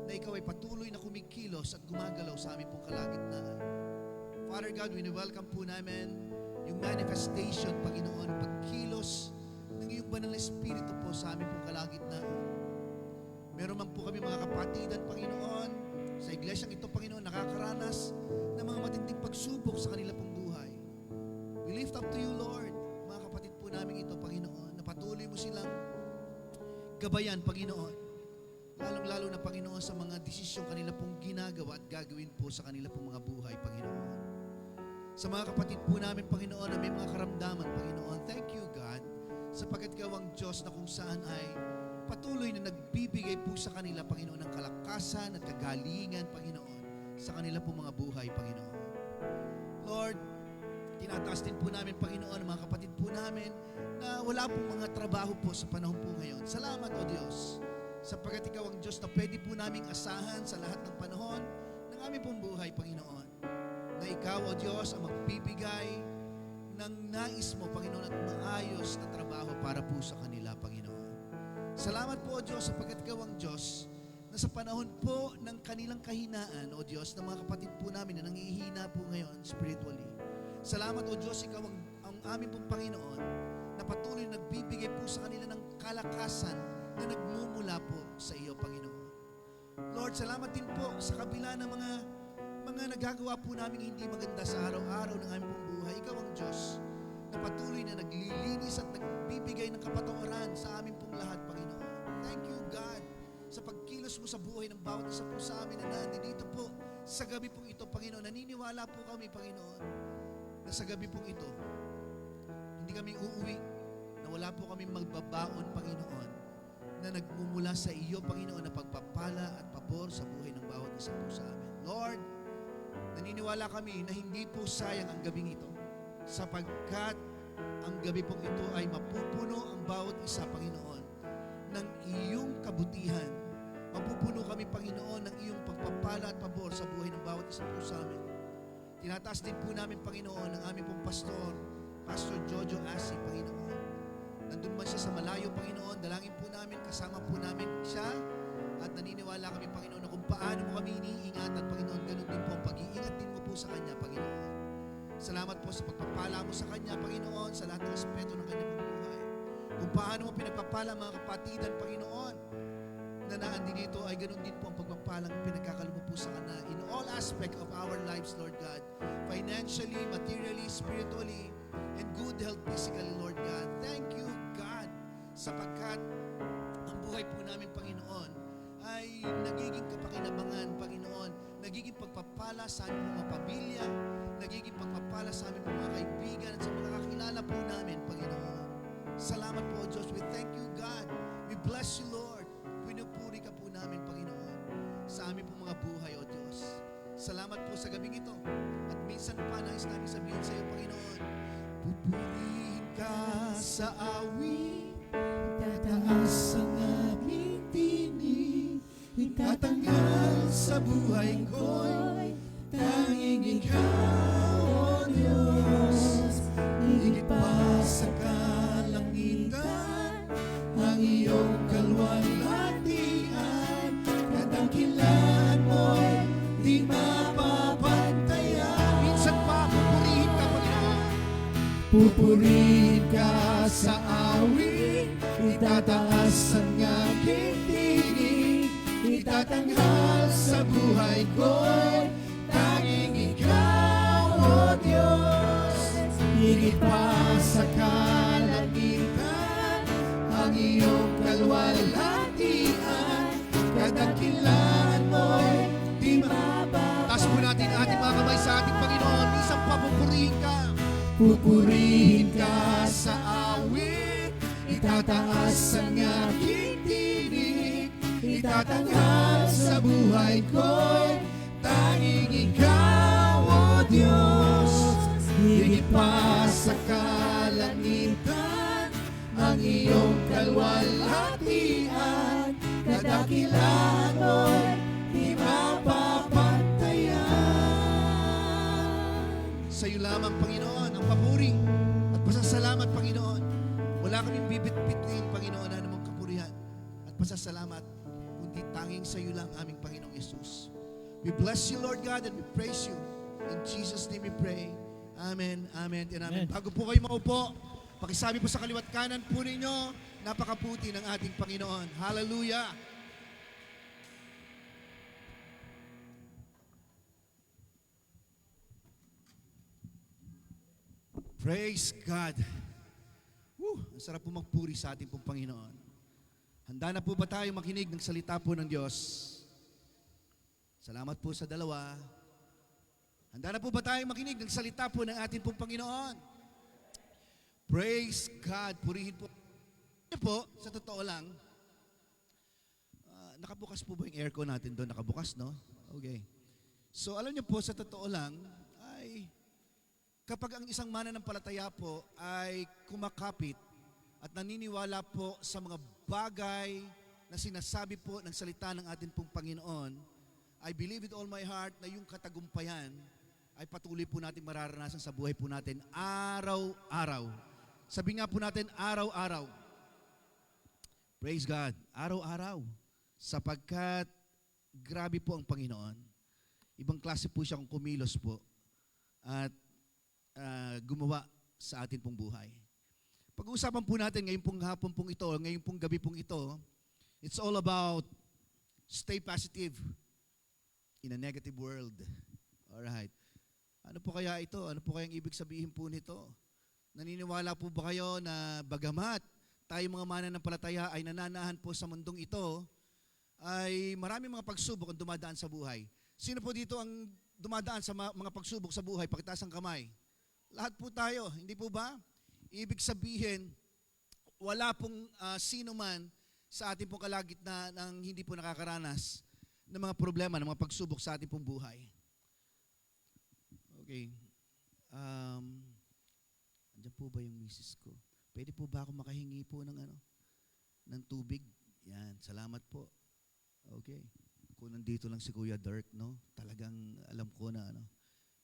na Ikaw ay patuloy na kumikilos at gumagalaw sa aming pong kalagitnaan. Father God, welcome po namin yung manifestation, Panginoon, pagkilos ng iyong banal na Espiritu po sa aming pong kalagitnaan. Meron man po kami mga kapatidan, Panginoon, sa iglesyang ito, Panginoon, nakakaranas ng mga matinding pagsubok sa kanila pong buhay. We lift up to you, Lord, mga kapatid po namin ito, Panginoon, na patuloy mo silang gabayan, Panginoon. Lalong-lalo na, Panginoon, sa mga desisyong kanila pong ginagawa at gagawin po sa kanila pong mga buhay, Panginoon. Sa mga kapatid po namin, Panginoon, na may mga karamdaman, Panginoon, thank you, God, sapagkat Ikaw ang Diyos na kung saan ay patuloy na nagbibigay po sa kanila, Panginoon, ng kalakasan at kagalingan, Panginoon, sa kanila po mga buhay, Panginoon. Lord, tinataas din po namin, Panginoon, ang mga kapatid po namin na wala pong mga trabaho po sa panahon po ngayon. Salamat, O Diyos, sapagkat Ikaw ang Diyos na pwede po naming asahan sa lahat ng panahon ng aming pong buhay, Panginoon. Na Ikaw, O Diyos, ang magbibigay ng nais mo, Panginoon, at maayos na trabaho para po sa kanila, Panginoon. Salamat po, O Diyos, sapagkat Ikaw ang Diyos na sa panahon po ng kanilang kahinaan, O Diyos, ng mga kapatid po namin na nangihina po ngayon spiritually. Salamat, O Diyos, Ikaw ang aming pong Panginoon na patuloy na nagbibigay po sa kanila ng kalakasan na nagmumula po sa iyo, Panginoon. Lord, salamat din po sa kabila ng mga nagagawa po namin hindi maganda sa araw-araw ng aming pong buhay. Ikaw ang Diyos na patuloy na naglilinis at nagbibigay ng kapatawaran sa amin pong lahat, Panginoon. Thank you, God, sa pagkilos mo sa buhay ng bawat isa po sa amin na nandito po sa gabi pong ito, Panginoon. Naniniwala po kami, Panginoon, na sa gabi pong ito, hindi kami uuwi, na wala po kami magbabaon, Panginoon, na nagmumula sa iyo, Panginoon, na pagpapala at pabor sa buhay ng bawat isa po sa amin. Lord, naniniwala kami na hindi po sayang ang gabing ito, sapagkat ang gabi pong ito ay mapupuno ang bawat isa, Panginoon, ng iyong kabutihan. Mapupuno kami, Panginoon, ng iyong pagpapala at pabor sa buhay ng bawat isa po sa amin. Tinataas din po namin, Panginoon, ang aming pong pastor, Pastor Jojo Asi, Panginoon. Nandun man siya sa malayo, Panginoon, dalangin po namin, kasama po namin siya, at naniniwala kami, Panginoon, na kung paano mo kami iniingatan, Panginoon, ganun din po ang pag-iingat din mo po sa Kanya, Panginoon. Salamat po sa pagpapala mo sa Kanya, Panginoon, sa lahat ng aspeto ng Kanyang buhay. Kung paano mo pinagpapala mga kapatidan, Panginoon, na naandin dito ay ganun din po ang pagpapalang pinagkakalo mo po sa Kanya in all aspect of our lives, Lord God. Financially, materially, spiritually, and good health physically, Lord God. Thank you, God, sapagkat ang buhay po namin, Panginoon, ay nagiging kapakinabangan, Panginoon, nagiging pagpapala sa aming mga pamilya, nagiging pagpapala sa aming mga kaibigan at sa mga kakilala po namin, Panginoon. Salamat po, Diyos. We thank you, God. We bless you, Lord. Pinupuri ka po namin, Panginoon, sa aming po mga buhay, O Diyos. Salamat po sa gabing ito. At minsan pa nais namin sabihin sa iyo, Panginoon, pupurihin ka sa awit, tataas ang aming tinig, itatanggal sa buhay ko'y tanging ikaw, O Diyos. Higit pa sa kalangitan, ang iyong kalwalhatian, kadakilan mo'y di mapapantayan. Minsan pa, pupurihin ka, Panginoon. Pupurihin ka sa awit, itataas ang aking tinig, itatanghal sa buhay ko'y tanging ikaw, O Diyos. Higit pa sa kalangitan, ang iyong kalwalhatian, kadakilan mo'y di mapapantayan. Taas po natin ating mga kamay sa ating Panginoon. Isang papupurihin ka. Pupurihin ka sa awit, itataas ang aking tinig, itatanghal sa buhay ko'y tanging ikaw, O Diyos. Higit pa sa kalangitan, ang iyong kalwalhatian, kadakilan mo'y di mapapantayan. Sa iyo lamang, Panginoon, ang papuri at pasasalamat, Panginoon. Wala kaming bibit-bitin, Panginoon, na namang kapurihan at pasasalamat, kundi tanging sa iyo lang, aming Panginoong Yesus. We bless you, Lord God, and we praise you. In Jesus' name we pray. Amen, amen, and amen. Amen. Bago po kayo maupo, pakisabi po sa kaliwat kanan po ninyo, napakaputi ng ating Panginoon. Hallelujah! Praise God! Ang sarap po magpuri sa ating pong Panginoon. Handa na po ba tayo makinig ng salita po ng Diyos? Salamat po sa dalawa. Handa na po ba tayong makinig ng salita po ng ating pong Panginoon? Praise God! Purihin po. Ano po, sa totoo lang, nakabukas po ba yung aircon natin doon? Nakabukas, no? Okay. So, alam niyo po, sa totoo lang, ay kapag ang isang mananampalataya po ay kumakapit at naniniwala po sa mga bagay na sinasabi po ng salita ng ating pong Panginoon, I believe with all my heart na yung katagumpayan ay patuloy po natin mararanasan sa buhay po natin araw-araw. Sabi nga po natin, araw-araw. Praise God. Araw-araw. Sapagkat grabe po ang Panginoon. Ibang klase po siya kung kumilos po at gumawa sa atin pong buhay. Pag-uusapan po natin ngayon pong hapon pong ito, ngayon pong gabi pong ito, it's all about stay positive in a negative world. Alright. Ano po kaya ito? Ano po kayang ibig sabihin po nito? Naniniwala po ba kayo na bagamat tayo mga mananampalataya ay nananahan po sa mundong ito, ay maraming mga pagsubok ang dumadaan sa buhay. Sino po dito ang dumadaan sa mga pagsubok sa buhay? Pakitaas ang kamay. Lahat po tayo, hindi po ba? Ibig sabihin, wala pong sino man sa ating pong kalagitnaan ng hindi po nakakaranas ng mga problema, ng mga pagsubok sa ating pong buhay. Okay. Andiyan po ba yung misis ko? Pwede po ba ako makahingi po ng tubig? Yan, salamat po. Okay. Kung nandito lang si Kuya Dirk, no? Talagang alam ko na,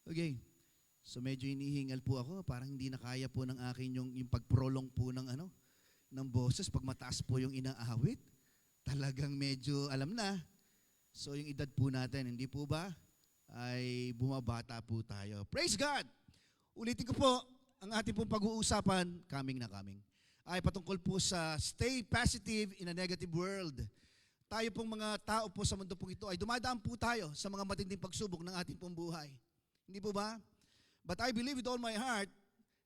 Okay. So medyo hinihingal po ako, parang hindi na kaya po ng akin yung pagprolong po ng boses pag mataas po yung inaawit. Talagang medyo alam na. So yung edad po natin, hindi po ba? Ay bumabata po tayo. Praise God! Ulitin ko po, ang ating pong pag-uusapan, coming, ay patungkol po sa stay positive in a negative world. Tayo pong mga tao po sa mundo pong ito ay dumadaan po tayo sa mga matinding pagsubok ng ating pong buhay. Hindi po ba? But I believe with all my heart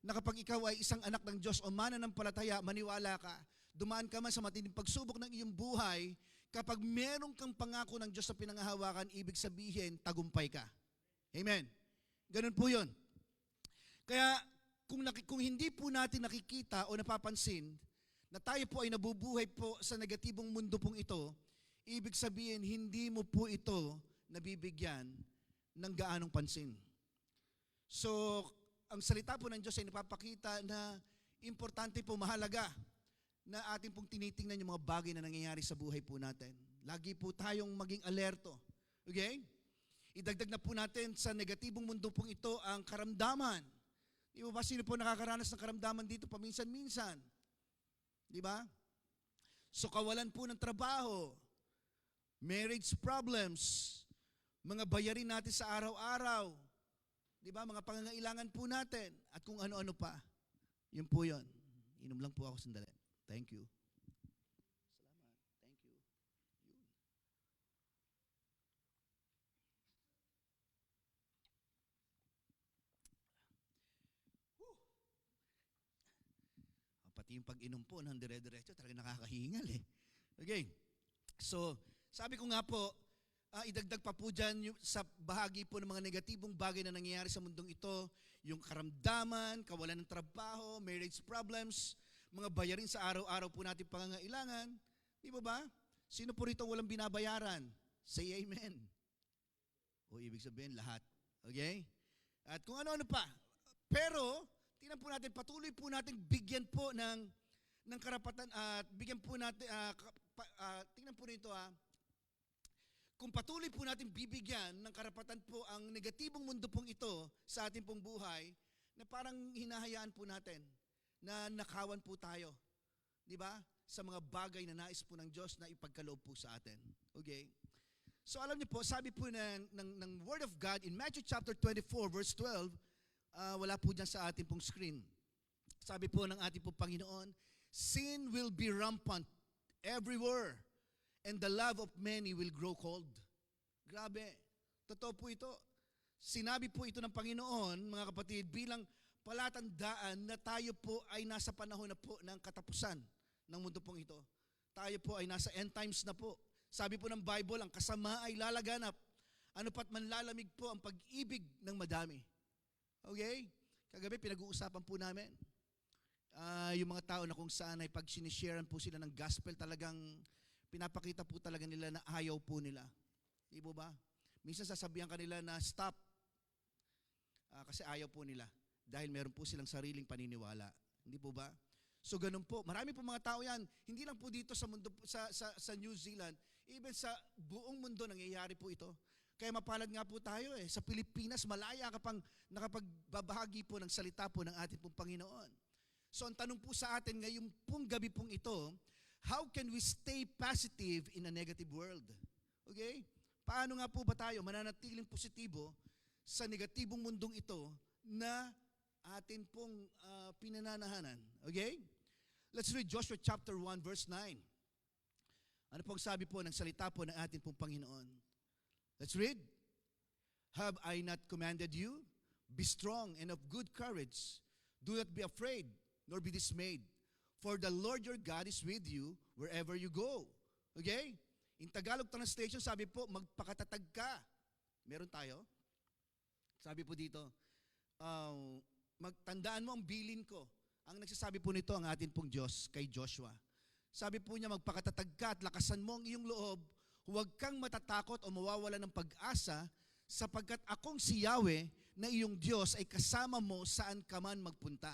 na kapag ikaw ay isang anak ng Diyos o mananampalataya, maniwala ka, dumaan ka man sa matinding pagsubok ng iyong buhay, kapag meron kang pangako ng Diyos sa pinanghahawakan, ibig sabihin, tagumpay ka. Amen. Ganun po yun. Kaya, kung hindi po natin nakikita o napapansin na tayo po ay nabubuhay po sa negatibong mundo pong ito, ibig sabihin, hindi mo po ito nabibigyan ng gaanong pansin. So, ang salita po ng Diyos ay napapakita na importante po, mahalaga na ating pong tinitingnan yung mga bagay na nangyayari sa buhay po natin. Lagi po tayong maging alerto. Okay? Idagdag na po natin sa negatibong mundo pong ito ang karamdaman. Di ba sino po nakakaranas ng karamdaman dito paminsan-minsan? Di ba? So kawalan po ng trabaho, marriage problems, mga bayarin natin sa araw-araw, di ba? Mga pangangailangan po natin, at kung ano-ano pa. Yun po yun. Inom lang po ako sandali. Thank you. Salamat. Thank you. Yun. Pati yung pag-inom po ng dire-diretso, talaga nakakahingal eh. Okay. So, sabi ko nga po, idagdag pa po dyan sa bahagi po ng mga negatibong bagay na nangyayari sa mundong ito, yung karamdaman, kawalan ng trabaho, marriage problems, mga bayarin sa araw-araw po natin pangangailangan. Di ba ba? Sino po rito walang binabayaran? Say amen. O ibig sabihin, lahat. Okay? At kung ano-ano pa. Pero, tingnan po natin, patuloy po natin bigyan po ng karapatan at bigyan po natin, tingnan po nito kung patuloy po natin bibigyan ng karapatan po ang negatibong mundo pong ito sa ating pong buhay, na parang hinahayaan po natin na nakawan po tayo, di ba? Sa mga bagay na nais po ng Diyos na ipagkaloob po sa atin. Okay? So alam niyo po, sabi po ng Word of God in Matthew chapter 24 verse 12, wala po dyan sa ating pong screen. Sabi po ng ating pong Panginoon, sin will be rampant everywhere, and the love of many will grow cold. Grabe. Totoo po ito. Sinabi po ito ng Panginoon, mga kapatid, bilang palatandaan na tayo po ay nasa panahon na po ng katapusan ng mundo pong ito. Tayo po ay nasa end times na po. Sabi po ng Bible, ang kasama ay lalaganap. Ano pat manlalamig po ang pag-ibig ng madami. Okay? Kagabi pinag-uusapan po namin. Yung mga tao na kung saan ay pag sinisharean po sila ng gospel, talagang pinapakita po talaga nila na ayaw po nila. Di ba? Minsan sasabihan kanila na stop. Kasi ayaw po nila. Dahil meron po silang sariling paniniwala. Hindi po ba? So ganun po. Marami po mga tao yan. Hindi lang po dito sa mundo sa New Zealand, even sa buong mundo nangyayari po ito. Kaya mapalad nga po tayo eh. Sa Pilipinas, malaya ka pang nakapagbabahagi po ng salita po ng ating pong Panginoon. So ang tanong po sa atin ngayong pong gabi pong ito, how can we stay positive in a negative world? Okay? Paano nga po ba tayo mananatiling positibo sa negatibong mundong ito na atin pong pinananahanan? Okay? Let's read Joshua chapter 1 verse 9. Ano pong sabi po ng salita po ng atin pong Panginoon? Let's read. Have I not commanded you? Be strong and of good courage. Do not be afraid, nor be dismayed. For the Lord your God is with you wherever you go. Okay? In Tagalog translation, sabi po, magpakatatag ka. Meron tayo? Sabi po dito, magtandaan mo ang bilin ko. Ang nagsasabi po nito ang atin pong Diyos kay Joshua. Sabi po niya, magpakatatag ka at lakasan mo ang iyong loob. Huwag kang matatakot o mawawala ng pag-asa sapagkat akong si Yahweh na iyong Diyos ay kasama mo saan ka man magpunta.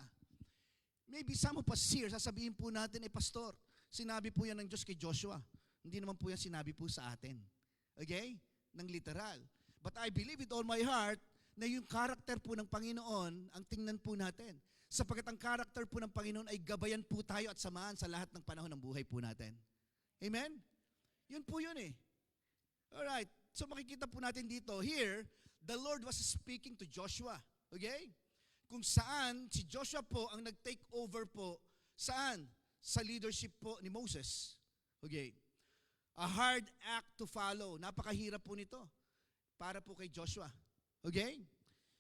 Maybe some of us here, sasabihin po natin, pastor, sinabi po yan ng Diyos kay Joshua. Hindi naman po yan sinabi po sa atin. Okay? Nang literal. But I believe with all my heart na yung character po ng Panginoon ang tingnan po natin. Sapagkat ang character po ng Panginoon ay gabayan po tayo at samahan sa lahat ng panahon ng buhay po natin. Amen? Yun po yun eh. Alright. So makikita po natin dito, here, the Lord was speaking to Joshua. Okay? Kung saan si Joshua po ang nag-take over po, saan? Sa leadership po ni Moses. Okay. A hard act to follow. Napakahirap po nito para po kay Joshua. Okay?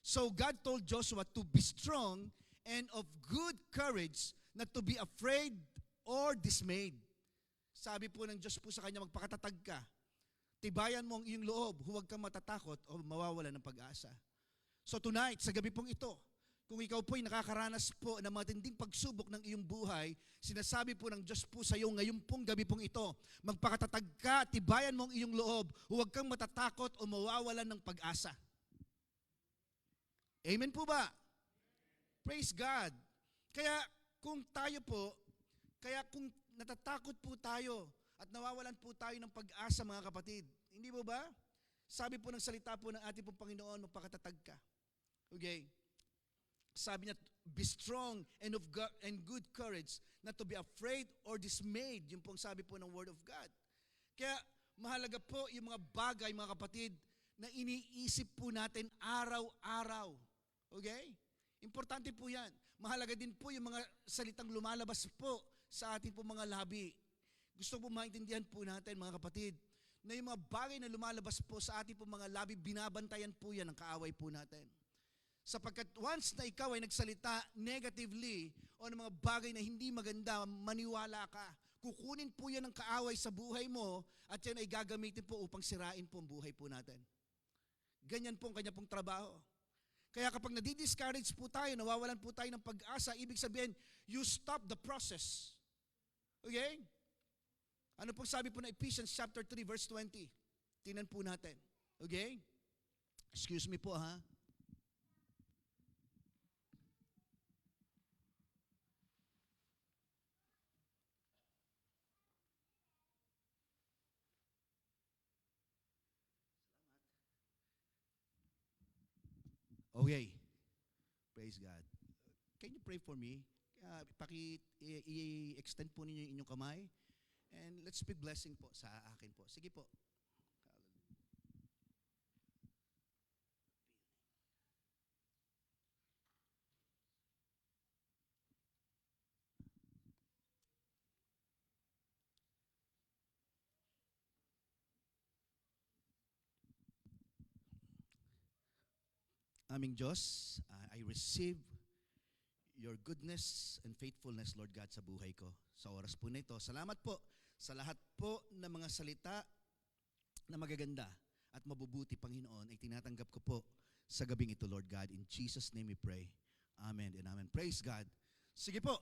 So God told Joshua to be strong and of good courage, not to be afraid or dismayed. Sabi po ng Diyos po sa kanya, magpakatatag ka. Tibayan mo ang iyong loob, huwag kang matatakot o mawawala ng pag-asa. So tonight, sa gabi pong ito, kung ikaw po ay nakakaranas po ng matinding pagsubok ng iyong buhay, sinasabi po ng Diyos po sa iyo ngayon pong gabi pong ito, magpakatatag ka, tibayan mo ang iyong loob, huwag kang matatakot o mawawalan ng pag-asa. Amen po ba? Praise God. Kaya kung natatakot po tayo at nawawalan po tayo ng pag-asa mga kapatid, hindi po ba? Sabi po ng salita po ng ating pong Panginoon, magpakatatag ka. Okay? Sabi niya, be strong and of God, and good courage, not to be afraid or dismayed. Yung pong sabi po ng Word of God. Kaya mahalaga po yung mga bagay, mga kapatid, na iniisip po natin araw-araw. Okay? Importante po yan. Mahalaga din po yung mga salitang lumalabas po sa ating po mga labi. Gusto po maintindihan po natin, mga kapatid, na yung mga bagay na lumalabas po sa ating po mga labi, binabantayan po yan ng kaaway po natin. Sapagkat once na ikaw ay nagsalita negatively o ng mga bagay na hindi maganda, maniwala ka. Kukunin po yan ng kaaway sa buhay mo at yan ay gagamitin po upang sirain po ang buhay po natin. Ganyan po ang kanya pong trabaho. Kaya kapag nadi-discourage po tayo, nawawalan po tayo ng pag-asa, ibig sabihin, you stop the process. Okay? Ano pong sabi po na Ephesians chapter 3 verse 20? Tingnan po natin. Okay? Excuse me po ha. Okay. Praise God. Can you pray for me? I-extend po ninyo yung inyong kamay. And let's speak blessing po sa akin po. Sige po. Aming Diyos, I receive your goodness and faithfulness, Lord God, sa buhay ko. Sa oras po nito, salamat po sa lahat po ng mga salita na magaganda at mabubuti, Panginoon, ay tinatanggap ko po sa gabing ito, Lord God. In Jesus' name we pray. Amen and amen. Praise God. Sige po.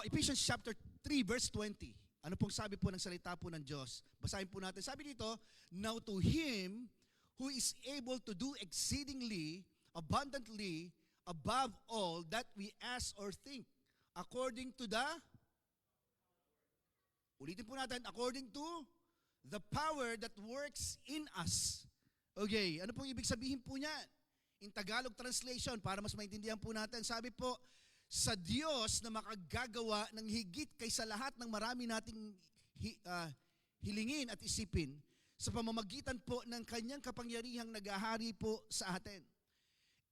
Ephesians chapter 3 verse 20. Ano pong sabi po ng salita po ng Diyos? Basahin po natin. Sabi dito, now to Him who is able to do exceedingly, abundantly, above all that we ask or think, according to ulitin po natin, according to the power that works in us. Okay, ano pong ibig sabihin po niyan? In Tagalog translation, para mas maintindihan po natin, sabi po, sa Diyos na makagagawa ng higit kaysa lahat ng marami nating hilingin at isipin, sa pamamagitan po ng kanyang kapangyarihang nagahari po sa atin.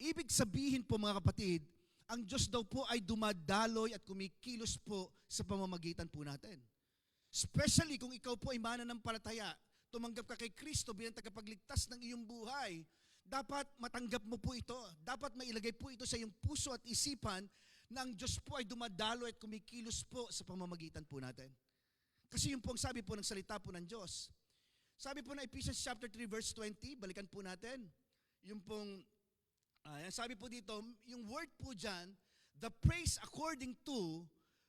Ibig sabihin po mga kapatid, ang Diyos daw po ay dumadaloy at kumikilos po sa pamamagitan po natin. Especially kung ikaw po ay mananampalataya, tumanggap ka kay Kristo bilang tagapagligtas ng iyong buhay, dapat matanggap mo po ito. Dapat mailagay po ito sa iyong puso at isipan na ang Diyos po ay dumadalo at kumikilos po sa pamamagitan po natin. Kasi yun po ang sabi po ng salita po ng Diyos. Sabi po na Ephesians chapter 3 verse 20, balikan po natin. Yung pong, sabi po dito, yung word po dyan, the praise according to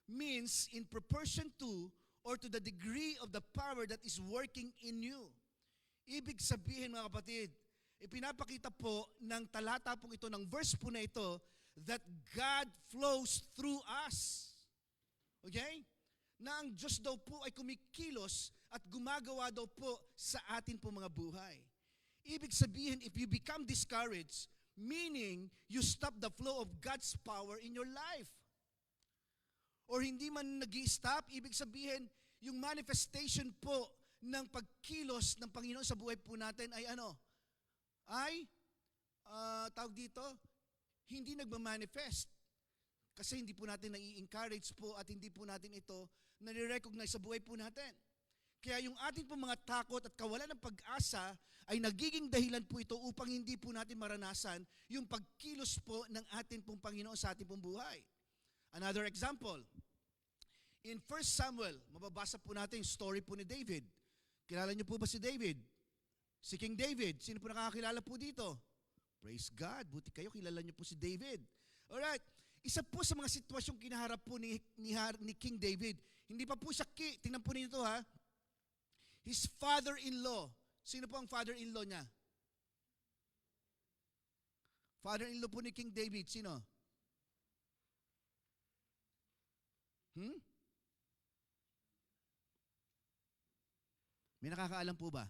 means in proportion to or to the degree of the power that is working in you. Ibig sabihin mga kapatid, ipinapakita po ng talata pong ito, ng verse po na ito, that God flows through us. Okay? Na ang Diyos daw po ay kumikilos at gumagawa daw po sa atin po mga buhay. Ibig sabihin, if you become discouraged, meaning you stop the flow of God's power in your life. Or hindi man nag-i-stop, ibig sabihin, yung manifestation po ng pagkilos ng Panginoon sa buhay po natin ay ano? Tawag dito, hindi nagmamanifest. Kasi hindi po natin nai-encourage po at hindi po natin ito nare-recognize sa buhay po natin. Kaya yung ating po mga takot at kawalan ng pag-asa ay nagiging dahilan po ito upang hindi po natin maranasan yung pagkilos po ng ating pong Panginoon sa ating pong buhay. Another example, in 1 Samuel, mababasa po natin yung story po ni David. Kilala niyo po ba si David? Si King David. Sino po nakakilala po dito? Praise God. Buti kayo, kilala niyo po si David. Alright. Isa po sa mga sitwasyong kinaharap po ni King David. Hindi pa po siya tingnan po ninyo ito ha. His father-in-law. Sino po ang father-in-law niya? Father-in-law po ni King David. Sino? May nakakaalam po ba?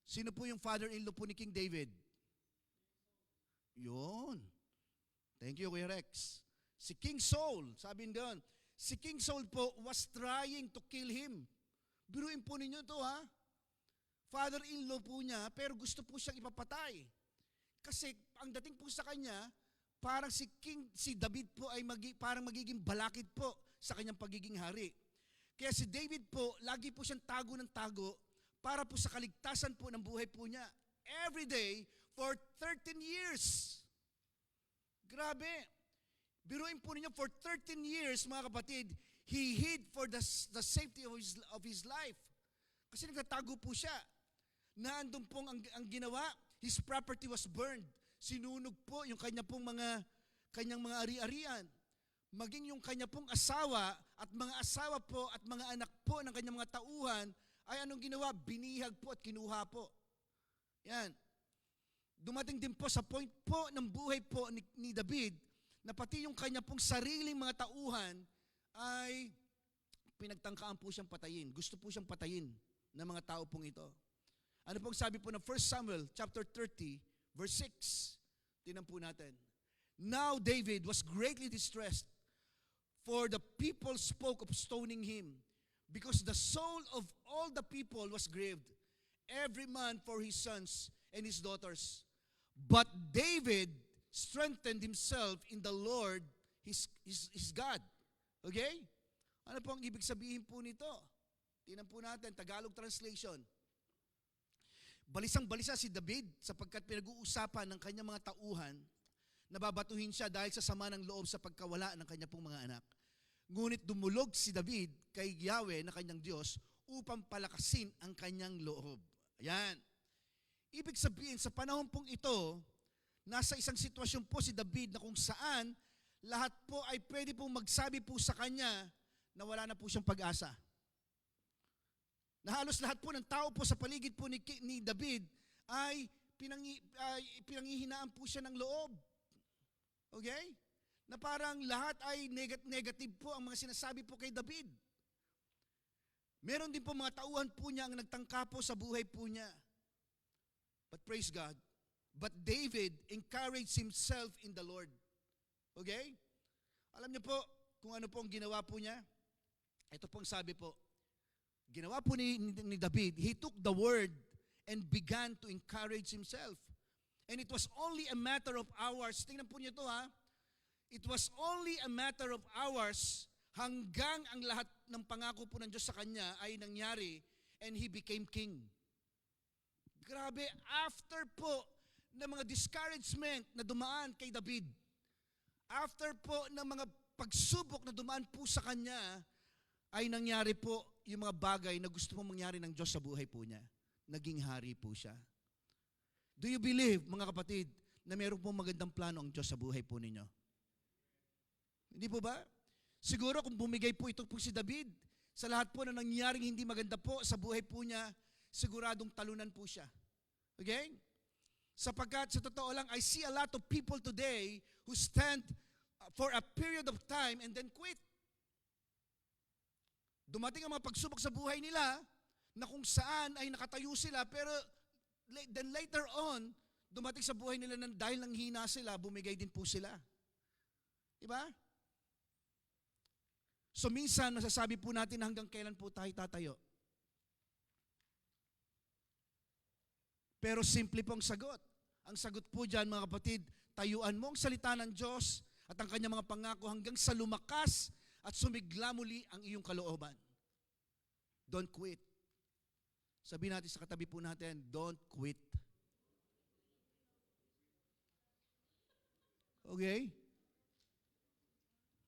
Sino po yung father-in-law po ni King David? Yun. Thank you, Kuya Rex. Si King Saul, sabi doon, si King Saul po was trying to kill him. Biruin po ninyo ito ha. Father-in-law po niya, pero gusto po siyang ipapatay. Kasi ang dating po sa kanya, parang si David po ay parang magiging balakid po sa kanyang pagiging hari. Kaya si David po, lagi po siyang tago ng tago para po sa kaligtasan po ng buhay po niya. Every day for 13 years. Grabe. Biruin po ninyo, for 13 years, mga kapatid, he hid for the safety of his life. Kasi nagtatago po siya. Naandun pong ang ginawa, his property was burned. Sinunog po yung kanyang mga ari-arian. Maging yung kanya pong asawa at mga asawa po at mga anak po ng kanyang mga tauhan ay anong ginawa? Binihag po at kinuha po. Yan. Dumating din po sa point po ng buhay po ni David na pati yung kanya pong sariling mga tauhan ay pinagtangkaan po siyang patayin. Gusto po siyang patayin ng mga tao pong ito. Ano pong sabi po ng 1 Samuel chapter 30 verse 6? Tingnan po natin. Now David was greatly distressed, for the people spoke of stoning him, because the soul of all the people was grieved, every man for his sons and his daughters. But David strengthened himself in the Lord, his God. Okay? Ano po ang ibig sabihin po nito? Tingnan po natin, Tagalog translation. Balisang-balisa si David sapagkat pinag-uusapan ng kanyang mga tauhan, nababatuhin siya dahil sa sama ng loob sa pagkawala ng kanyang pong mga anak. Ngunit dumulog si David kay Yahweh na kanyang Diyos upang palakasin ang kanyang loob. Ayan. Ibig sabihin, sa panahon pong ito, nasa isang sitwasyon po si David na kung saan lahat po ay pwede pong magsabi po sa kanya na wala na po siyang pag-asa. Na halos lahat po ng tao po sa paligid po ni David ay pinanghihinaan po siya ng loob. Okay? Na parang lahat ay negative po ang mga sinasabi po kay David. Meron din po mga tauhan po niya ang nagtangka po sa buhay po niya. But praise God. But David encouraged himself in the Lord. Okay? Alam niyo po kung ano po ang ginawa po niya? Ito po ang sabi po. Ginawa po ni David, he took the word and began to encourage himself. And it was only a matter of hours. Tingnan po niyo ito ha. It was only a matter of hours hanggang ang lahat ng pangako po ng Diyos sa kanya ay nangyari and he became king. Grabe, after po ng mga discouragement na dumaan kay David, after po ng mga pagsubok na dumaan po sa kanya, ay nangyari po yung mga bagay na gusto mong mangyari ng Diyos sa buhay po niya. Naging hari po siya. Do you believe, mga kapatid, na meron pong magandang plano ang Diyos sa buhay po ninyo? Hindi po ba? Siguro kung bumigay po ito po si David, sa lahat po na nangyaring hindi maganda po sa buhay po niya, siguradong talunan po siya. Okay? Sapagkat sa totoo lang, I see a lot of people today who stand for a period of time and then quit. Dumating ang mga pagsubok sa buhay nila na kung saan ay nakatayo sila, pero then later on, dumating sa buhay nila na dahil nang hina sila, bumigay din po sila. Diba? So minsan, nasasabi po natin hanggang kailan po tayo tatayo. Pero simple pong sagot. Ang sagot po dyan, mga kapatid, tayuan mo ang salita ng Diyos at ang kanyang mga pangako hanggang sa lumakas at sumigla muli ang iyong kalooban. Don't quit. Sabi natin sa katabi po natin, don't quit. Okay?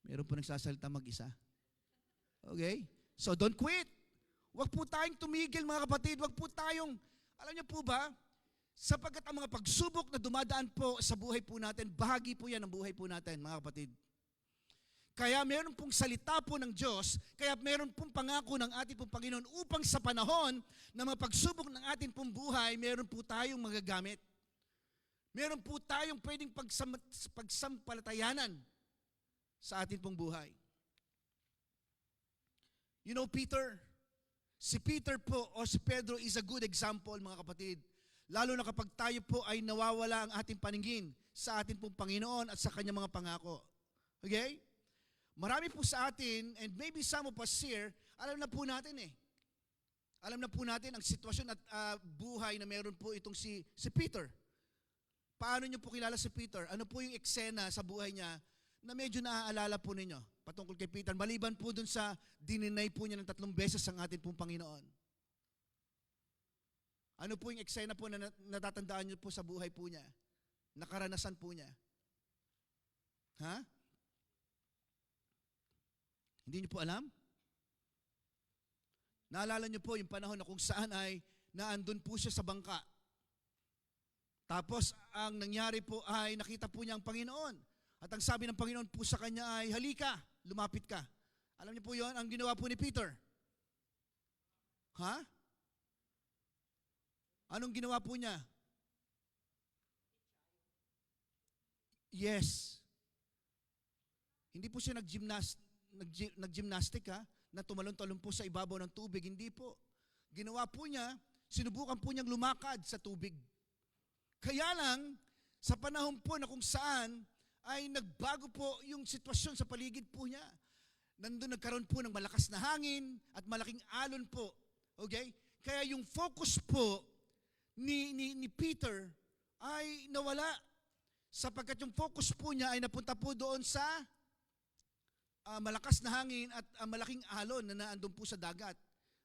Meron po nagsasalita mag-isa. Okay? So don't quit. Huwag po tayong tumigil, mga kapatid. Huwag po tayong, alam niyo po ba, sapagkat ang mga pagsubok na dumadaan po sa buhay po natin, bahagi po yan ng buhay po natin, mga kapatid. Kaya meron pong salita po ng Diyos, kaya meron pong pangako ng ating pong Panginoon upang sa panahon na mga pagsubok ng ating pong buhay, meron po tayong magagamit. Meron po tayong pwedeng pagsampalatayanan sa ating pong buhay. You know, Peter, si Peter po o si Pedro is a good example, mga kapatid. Lalo na kapag tayo po ay nawawala ang ating paningin sa ating pong Panginoon at sa kanyang mga pangako. Okay? Marami po sa atin, and maybe some of us here, alam na po natin eh. Alam na po natin ang sitwasyon at buhay na meron po itong si Peter. Paano niyo po kilala si Peter? Ano po yung eksena sa buhay niya na medyo naaalala po ninyo patungkol kay Peter? Maliban po dun sa dininay po niya ng 3 beses ang ating pong Panginoon. Ano po yung eksena po na natatandaan niyo po sa buhay po niya? Nakaranasan po niya? Ha? Hindi niyo po alam? Naalala niyo po yung panahon na kung saan ay naandun po siya sa bangka. Tapos ang nangyari po ay nakita po niya ang Panginoon. At ang sabi ng Panginoon po sa kanya ay, halika, lumapit ka. Alam niyo po yon ang ginawa po ni Peter? Ha? Anong ginawa po niya? Yes. Hindi po siya nag-gymnastic na tumalon-talon po sa ibabaw ng tubig. Hindi po. Ginawa po niya, sinubukan po niyang lumakad sa tubig. Kaya lang, sa panahon po na kung saan ay nagbago po yung sitwasyon sa paligid po niya. Nandun nagkaroon po ng malakas na hangin at malaking alon po. Okay? Kaya yung focus po ni Peter ay nawala. Sapagkat yung focus po niya ay napunta po doon sa malakas na hangin at malaking alon na naandun po sa dagat.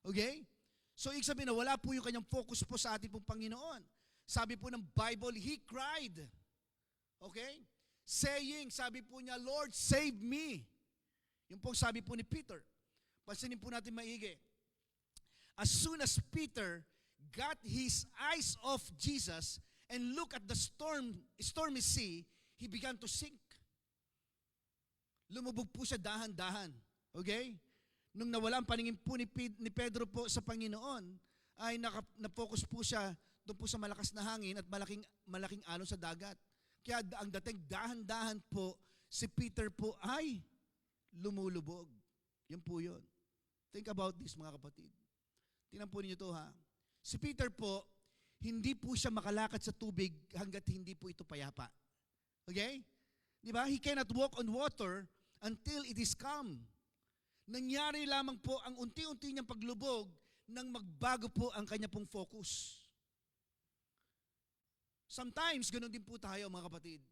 Okay? So, ibig sabihin na wala po yung kanyang focus po sa ating pong Panginoon. Sabi po ng Bible, he cried. Okay? Saying, sabi po niya, Lord, save me. Yung pong sabi po ni Peter. Pansinin po natin maigi. As soon as Peter got his eyes off Jesus and looked at the stormy sea, he began to sink. Lumubog po siya dahan-dahan. Okay? Nung nawala ang paningin po ni Pedro po sa Panginoon, ay na-focus po siya doon po sa malakas na hangin at malaking alon sa dagat. Kaya ang dating dahan-dahan po, si Peter po ay lumulubog. Yan po yun. Think about this, mga kapatid. Tingnan po ninyo ito, ha. Si Peter po, hindi po siya makalakad sa tubig hanggat hindi po ito payapa. Okay? Di ba? He cannot walk on water until it is calm. Nangyari lamang po ang unti-unti niyang paglubog nang magbago po ang kanya pong focus. Sometimes, ganoon din po tayo, mga kapatid.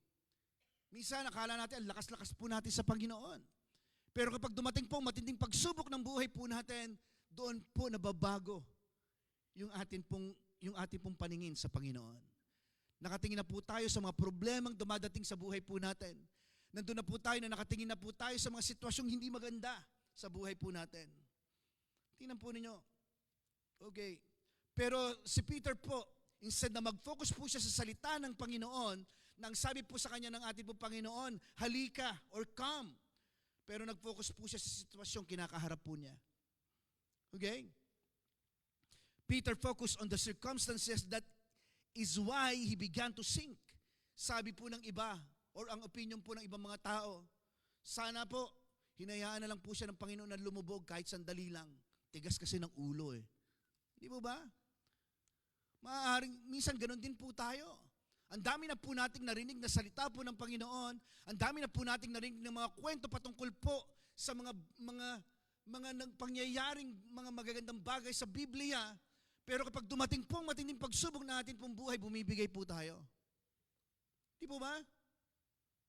Minsan, akala natin, ang lakas-lakas po natin sa Panginoon. Pero kapag dumating po matinding pagsubok ng buhay po natin, doon po nababago yung atin pong yung ating pong paningin sa Panginoon. Nakatingin na po tayo sa mga problemang dumadating sa buhay po natin. Nandun na po tayo na nakatingin na po tayo sa mga sitwasyong hindi maganda sa buhay po natin. Tingnan po ninyo. Okay. Pero si Peter po, instead na mag-focus po siya sa salita ng Panginoon, nang sabi po sa kanya ng ating po Panginoon, halika or come. Pero nag-focus po siya sa sitwasyong kinakaharap po niya. Okay? Peter focused on the circumstances that is why he began to sink. Sabi po ng iba, or ang opinion po ng ibang mga tao, sana po, hinayaan na lang po siya ng Panginoon na lumubog kahit sandali lang. Tigas kasi ng ulo eh. Di mo ba? Maaaring, minsan ganun din po tayo. Ang dami na po nating narinig na salita po ng Panginoon, ang dami na po nating narinig ng mga kwento patungkol po sa mga pangyayaring mga magagandang bagay sa Biblia, pero kapag dumating po ang matinding pagsubok na atin pong buhay, bumibigay po tayo. Di po ba?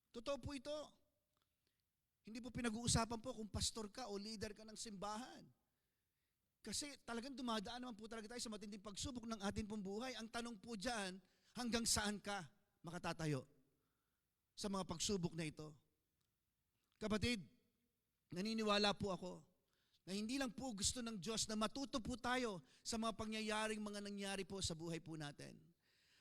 Totoo po ito. Hindi po pinag-uusapan po kung pastor ka o leader ka ng simbahan. Kasi talagang dumadaan naman po talaga tayo sa matinding pagsubok ng atin pong buhay. Ang tanong po dyan, hanggang saan ka makatatayo sa mga pagsubok na ito? Kapatid, naniniwala po ako na hindi lang po gusto ng Diyos na matuto po tayo sa mga pangyayaring mga nangyari po sa buhay po natin.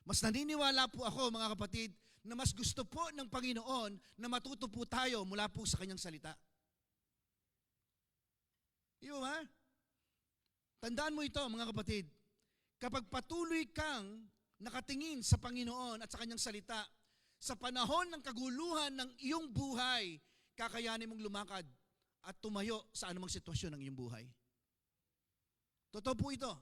Mas naniniwala po ako, mga kapatid, na mas gusto po ng Panginoon na matuto po tayo mula po sa Kanyang salita. Di ba? Tandaan mo ito, mga kapatid. Kapag patuloy kang nakatingin sa Panginoon at sa Kanyang salita, sa panahon ng kaguluhan ng iyong buhay, kakayanin mong lumakad at tumayo sa anumang sitwasyon ng iyong buhay. Totoo po ito.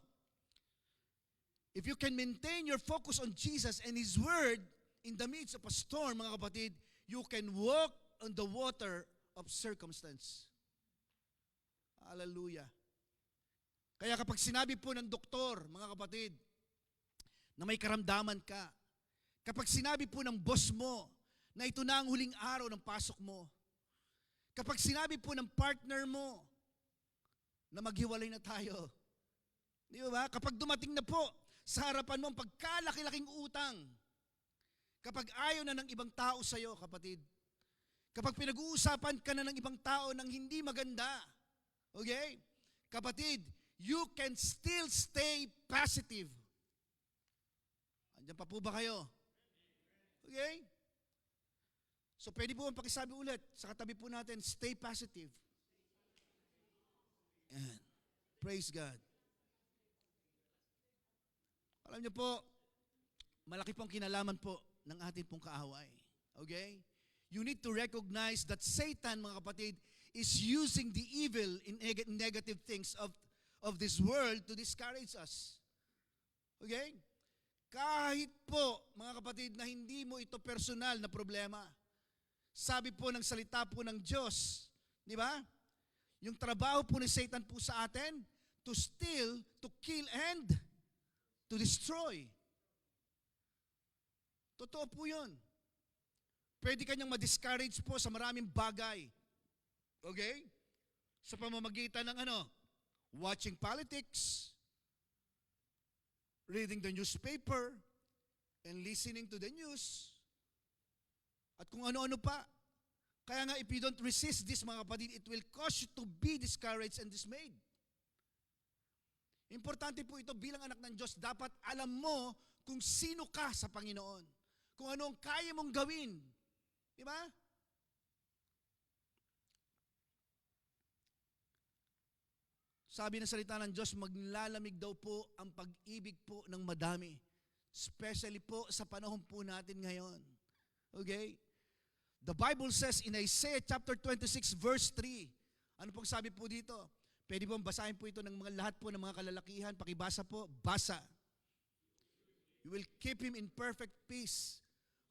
If you can maintain your focus on Jesus and His Word in the midst of a storm, mga kapatid, you can walk on the water of circumstance. Hallelujah. Kaya kapag sinabi po ng doktor, mga kapatid, na may karamdaman ka, kapag sinabi po ng boss mo na ito na ang huling araw ng pasok mo, kapag sinabi po ng partner mo na maghiwalay na tayo, di ba? Kapag dumating na po sa harapan mo ang pagkalaki-laking utang, kapag ayaw na ng ibang tao sa iyo, kapatid, kapag pinag-uusapan ka na ng ibang tao ng hindi maganda, okay? Kapatid, you can still stay positive. Andiyan pa po ba kayo? Okay? So pwede po ang pakisabi ulit sa katabi po natin, stay positive. Yan. Praise God. Alam niyo po, malaki pong kinalaman po ng ating pong kaaway. Okay? You need to recognize that Satan, mga kapatid, is using the evil in negative things of this world to discourage us. Okay? Kahit po, mga kapatid, na hindi mo ito personal na problema. Sabi po ng salita po ng Diyos, di ba? Yung trabaho po ni Satan po sa atin, to steal, to kill, and to destroy. Totoo po yun. Pwede kanyang ma-discourage po sa maraming bagay. Okay? Sa pamamagitan ng watching politics, reading the newspaper, and listening to the news, at kung ano-ano pa. Kaya nga, if you don't resist this, mga kapatid, it will cause you to be discouraged and dismayed. Importante po ito, bilang anak ng Diyos, dapat alam mo kung sino ka sa Panginoon. Kung ano ang kaya mong gawin. Di ba? Sabi ng salita ng Diyos, maglalamig daw po ang pag-ibig po ng madami. Especially po sa panahon po natin ngayon. Okay? The Bible says in Isaiah chapter 26 verse 3. Ano pong sabi po dito? Pwede po basahin po ito ng mga lahat po ng mga kalalakihan. Pakibasa po, basa. You will keep him in perfect peace,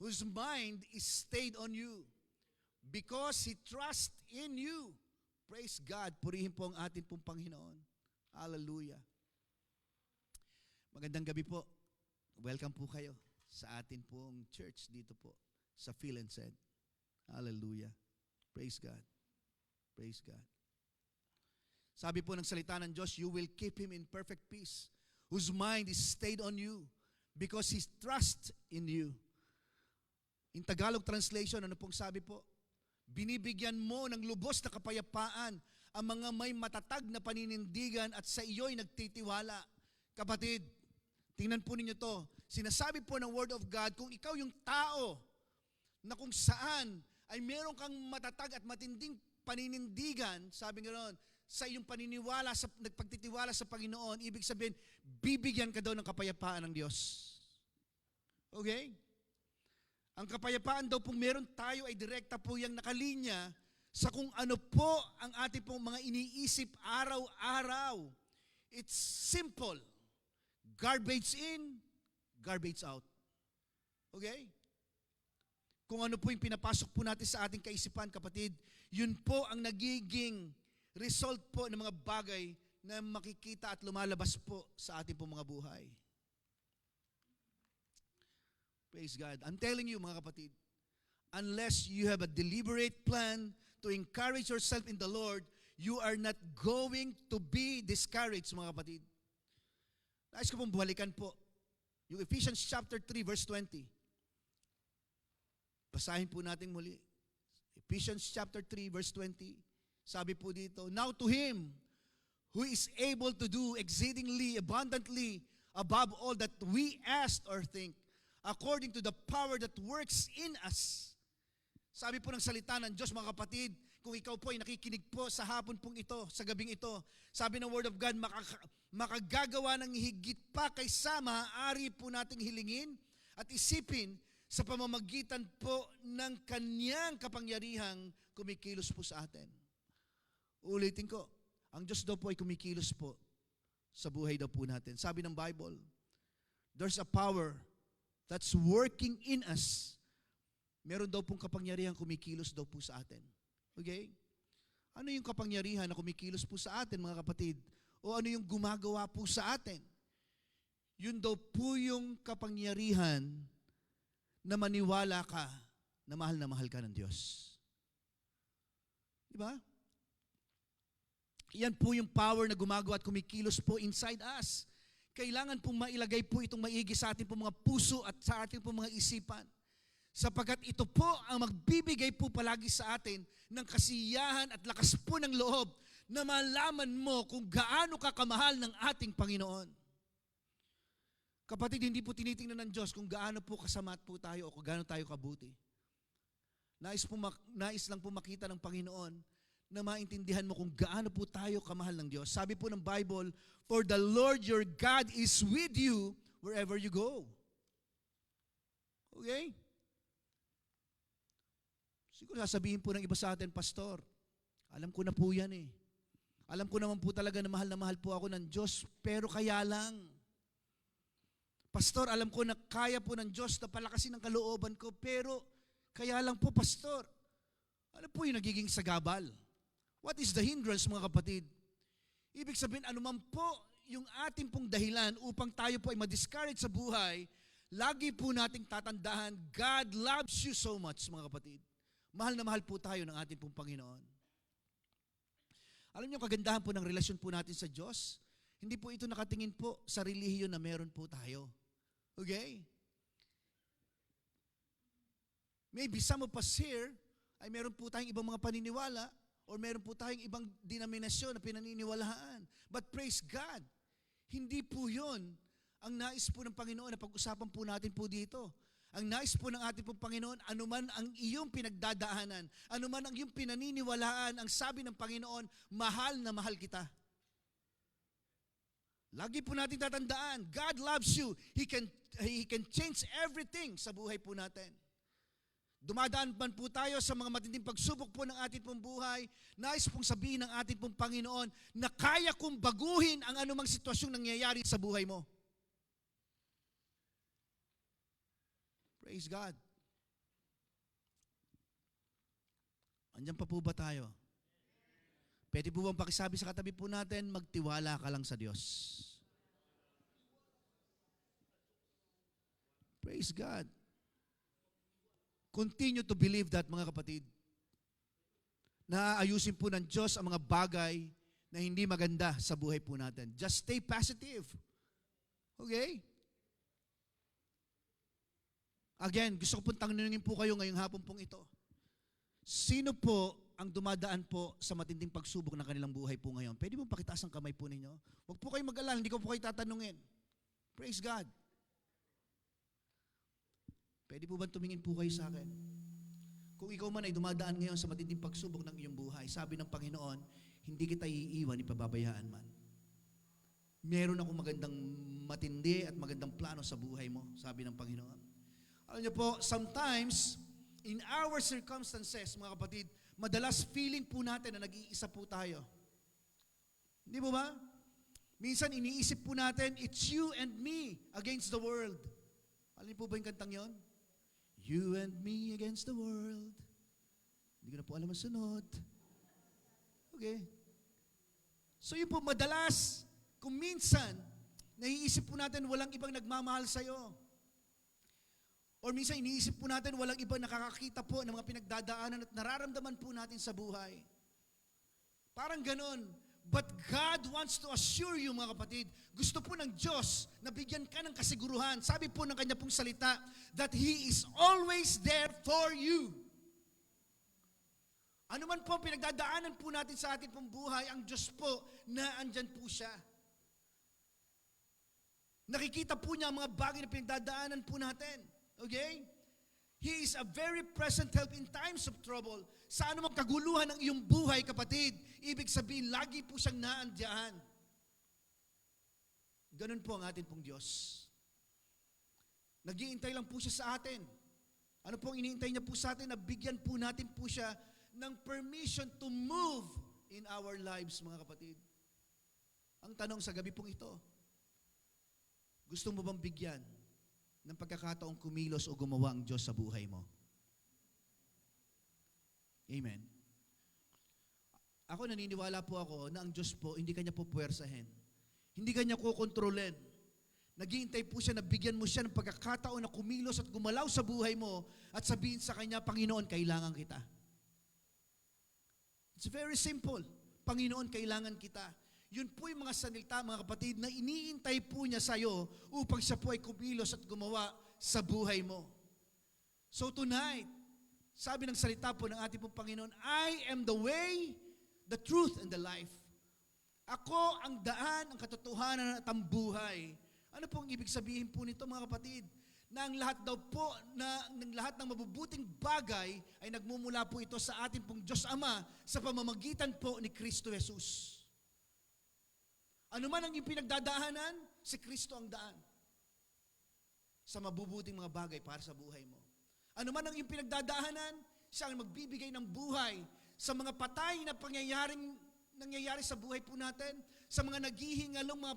whose mind is stayed on you, because he trusts in you. Praise God. Purihin po ang atin pong Panginoon. Hallelujah. Magandang gabi po. Welcome po kayo sa atin pong church dito po sa Phil and Said. Hallelujah. Praise God. Praise God. Sabi po ng salita ng Diyos, you will keep him in perfect peace, whose mind is stayed on you because He trusts in you. In Tagalog translation, ano pong sabi po? Binibigyan mo ng lubos na kapayapaan ang mga may matatag na paninindigan at sa iyo'y nagtitiwala. Kapatid, tingnan po ninyo to. Sinasabi po ng Word of God, kung ikaw yung tao na kung saan ay meron kang matatag at matinding paninindigan, sabi nga sa iyong paniniwala, sa nagpagtitiwala sa Panginoon, ibig sabihin, bibigyan ka daw ng kapayapaan ng Diyos. Okay? Ang kapayapaan daw pong meron tayo ay direkta po yung nakalinya sa kung ano po ang ating pong mga iniisip araw-araw. It's simple. Garbage in, garbage out. Okay? Kung ano po yung pinapasok po natin sa ating kaisipan, kapatid, yun po ang nagiging result po ng mga bagay na makikita at lumalabas po sa ating pong mga buhay. Praise God. I'm telling you, mga kapatid, unless you have a deliberate plan to encourage yourself in the Lord, you are not going to be discouraged, mga kapatid. Nais ko pong balikan po yung Ephesians chapter 3, verse 20. Basahin po natin muli. Ephesians chapter 3, verse 20. Sabi po dito, now to Him who is able to do exceedingly abundantly above all that we ask or think, according to the power that works in us. Sabi po ng salita ng Diyos, mga kapatid, kung ikaw po ay nakikinig po sa hapon pong ito, sa gabing ito, sabi ng Word of God, makagagawa ng higit pa kaysa maaari po nating hilingin at isipin sa pamamagitan po ng Kanyang kapangyarihang kumikilos po sa atin. Ulitin ko, ang Diyos daw po ay kumikilos po sa buhay daw po natin. Sabi ng Bible, there's a power that's working in us. Meron daw pong kapangyarihan kumikilos daw po sa atin. Okay? Ano yung kapangyarihan na kumikilos po sa atin, mga kapatid? O ano yung gumagawa po sa atin? Yun daw po yung kapangyarihan na maniwala ka na mahal ka ng Diyos. Di ba? Yan po yung power na gumagawa at kumikilos po inside us. Kailangan pong mailagay po itong maigi sa ating pong mga puso at sa ating pong mga isipan. Sapagkat ito po ang magbibigay po palagi sa atin ng kasiyahan at lakas po ng loob na malaman mo kung gaano ka kamahal ng ating Panginoon. Kapatid, hindi po tinitingnan ng Diyos kung gaano po kasamat po tayo o kung gaano tayo kabuti. Nais lang po makita ng Panginoon na maintindihan mo kung gaano po tayo kamahal ng Diyos. Sabi po ng Bible, for the Lord your God is with you wherever you go. Okay? Siguro sasabihin po ng iba sa atin, Pastor, alam ko na po yan eh. Alam ko naman po talaga na mahal po ako ng Diyos, pero kaya lang. Pastor, alam ko na kaya po ng Diyos na palakasin ang kalooban ko, pero kaya lang po, Pastor. Ano po yung nagiging sagabal? What is the hindrance, mga kapatid? Ibig sabihin, anuman po yung ating pong dahilan upang tayo po ay ma-discourage sa buhay, lagi po nating tatandaan, God loves you so much, mga kapatid. Mahal na mahal po tayo ng ating pong Panginoon. Alam niyo, kagandahan po ng relasyon po natin sa Diyos, hindi po ito nakatingin po sa relihiyon na meron po tayo. Okay? Maybe some of us here ay meron po tayong ibang mga paniniwala or meron po tayong ibang denominasyon na pinaniniwalaan. But praise God, hindi po yun ang nais po ng Panginoon na pag-usapan po natin po dito. Ang nais po ng ating pong Panginoon, anuman ang iyong pinagdadaanan, anuman ang iyong pinaniniwalaan, ang sabi ng Panginoon, mahal na mahal kita. Lagi po natin tatandaan, God loves you. He can change everything sa buhay po natin. Dumadaan man po tayo sa mga matinding pagsubok po ng ating pong buhay, nais pong sabihin ng ating pong Panginoon na kaya kong baguhin ang anumang sitwasyong nangyayari sa buhay mo. Praise God. Andiyan pa po ba tayo? Pwede po bang pakisabi sa katabi po natin, magtiwala ka lang sa Diyos. Praise God. Continue to believe that, mga kapatid. Naayusin po ng Diyos ang mga bagay na hindi maganda sa buhay po natin. Just stay positive. Okay? Again, gusto ko pong tanungin po kayo ngayong hapon pong ito. Sino po ang dumadaan po sa matinding pagsubok ng kanilang buhay po ngayon? Pwede mo pakitaas ang kamay po ninyo? Huwag po kayong mag-alala, hindi ko po kayo tatanungin. Praise God. Pwede po ba tumingin po kayo sa akin? Kung ikaw man ay dumadaan ngayon sa matinding pagsubok ng iyong buhay, sabi ng Panginoon, hindi kita iiwan, ipababayaan man. Meron akong magandang matindi at magandang plano sa buhay mo, sabi ng Panginoon. Alam niyo po, sometimes, in our circumstances, mga kapatid, madalas feeling po natin na nag-iisa po tayo. Hindi po ba? Minsan iniisip po natin, it's you and me against the world. Alam niyo po ba yung kantang yon? You and me against the world. Hindi ko na po alam ang sunod. Okay. So yun po, madalas, kung minsan, naiisip po natin walang ibang nagmamahal sa'yo. Or minsan iniisip po natin walang ibang nakakakita po ng mga pinagdadaanan at nararamdaman po natin sa buhay. Parang ganon. But God wants to assure you, mga kapatid, gusto po ng Diyos na bigyan ka ng kasiguruhan. Sabi po ng kanya pong salita, that He is always there for you. Ano man po ang pinagdadaanan po natin sa ating pong buhay, ang Diyos po na andyan po siya. Nakikita po niya ang mga bagay na pinagdadaanan po natin. Okay? He is a very present help in times of trouble. Sa anumang kaguluhan ng iyong buhay, kapatid, ibig sabihin, lagi po siyang naandyan. Ganun po ang atin pong Diyos. Nag-iintay lang po siya sa atin. Ano pong iniintay niya po sa atin? Nabigyan po natin po siya ng permission to move in our lives, mga kapatid. Ang tanong sa gabi pong ito, gusto mo bang bigyan ng pagkakataong kumilos o gumawa ang Diyos sa buhay mo? Amen. Ako naniniwala po ako na ang Diyos po, hindi kanya po puwersahin. Hindi kanya kukontrolin. Naghihintay po siya na bigyan mo siya ng pagkakataon na kumilos at gumalaw sa buhay mo at sabihin sa kanya, Panginoon, kailangan kita. It's very simple. Panginoon, kailangan kita. Yun po yung mga salita, mga kapatid, na iniintay po niya sa iyo upang siya po ay kumilos at gumawa sa buhay mo. So tonight, sabi ng salita po ng ating pong Panginoon, I am the way, the truth, and the life. Ako ang daan, ang katotohanan at ang buhay. Ano pong ibig sabihin po nito, mga kapatid? Na ang lahat daw po, ng lahat ng mabubuting bagay ay nagmumula po ito sa ating pong Diyos Ama sa pamamagitan po ni Kristo Jesus. Ano man ang iyong pinagdadaanan, si Kristo ang daan sa mabubuting mga bagay para sa buhay mo. Ano man ang iyong pinagdadaanan, siya ang magbibigay ng buhay sa mga patay na nangyayari sa buhay po natin, sa mga naghihingalong mga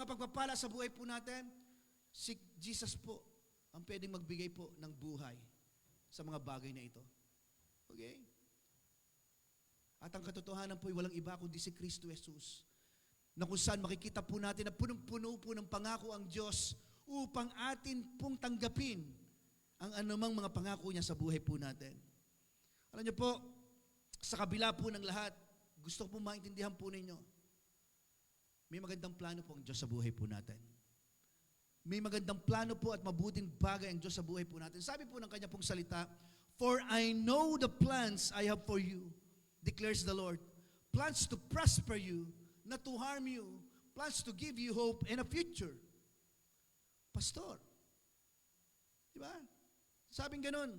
pagpapala sa buhay po natin. Si Jesus po ang pwedeng magbigay po ng buhay sa mga bagay na ito. Okay? At ang katotohanan po ay walang iba kundi si Kristo Jesus, na kung saan makikita po natin na punong-puno po ng pangako ang Diyos upang atin pong tanggapin ang anumang mga pangako niya sa buhay po natin. Alam niyo po, sa kabila po ng lahat, gusto ko po maintindihan po ninyo, may magandang plano po ang Diyos sa buhay po natin. May magandang plano po at mabuting bagay ang Diyos sa buhay po natin. Sabi po ng kanya pong salita, for I know the plans I have for you, declares the Lord. Plans to prosper you, not to harm you, plans to give you hope and a future. Pastor, di ba? Sabing ganun,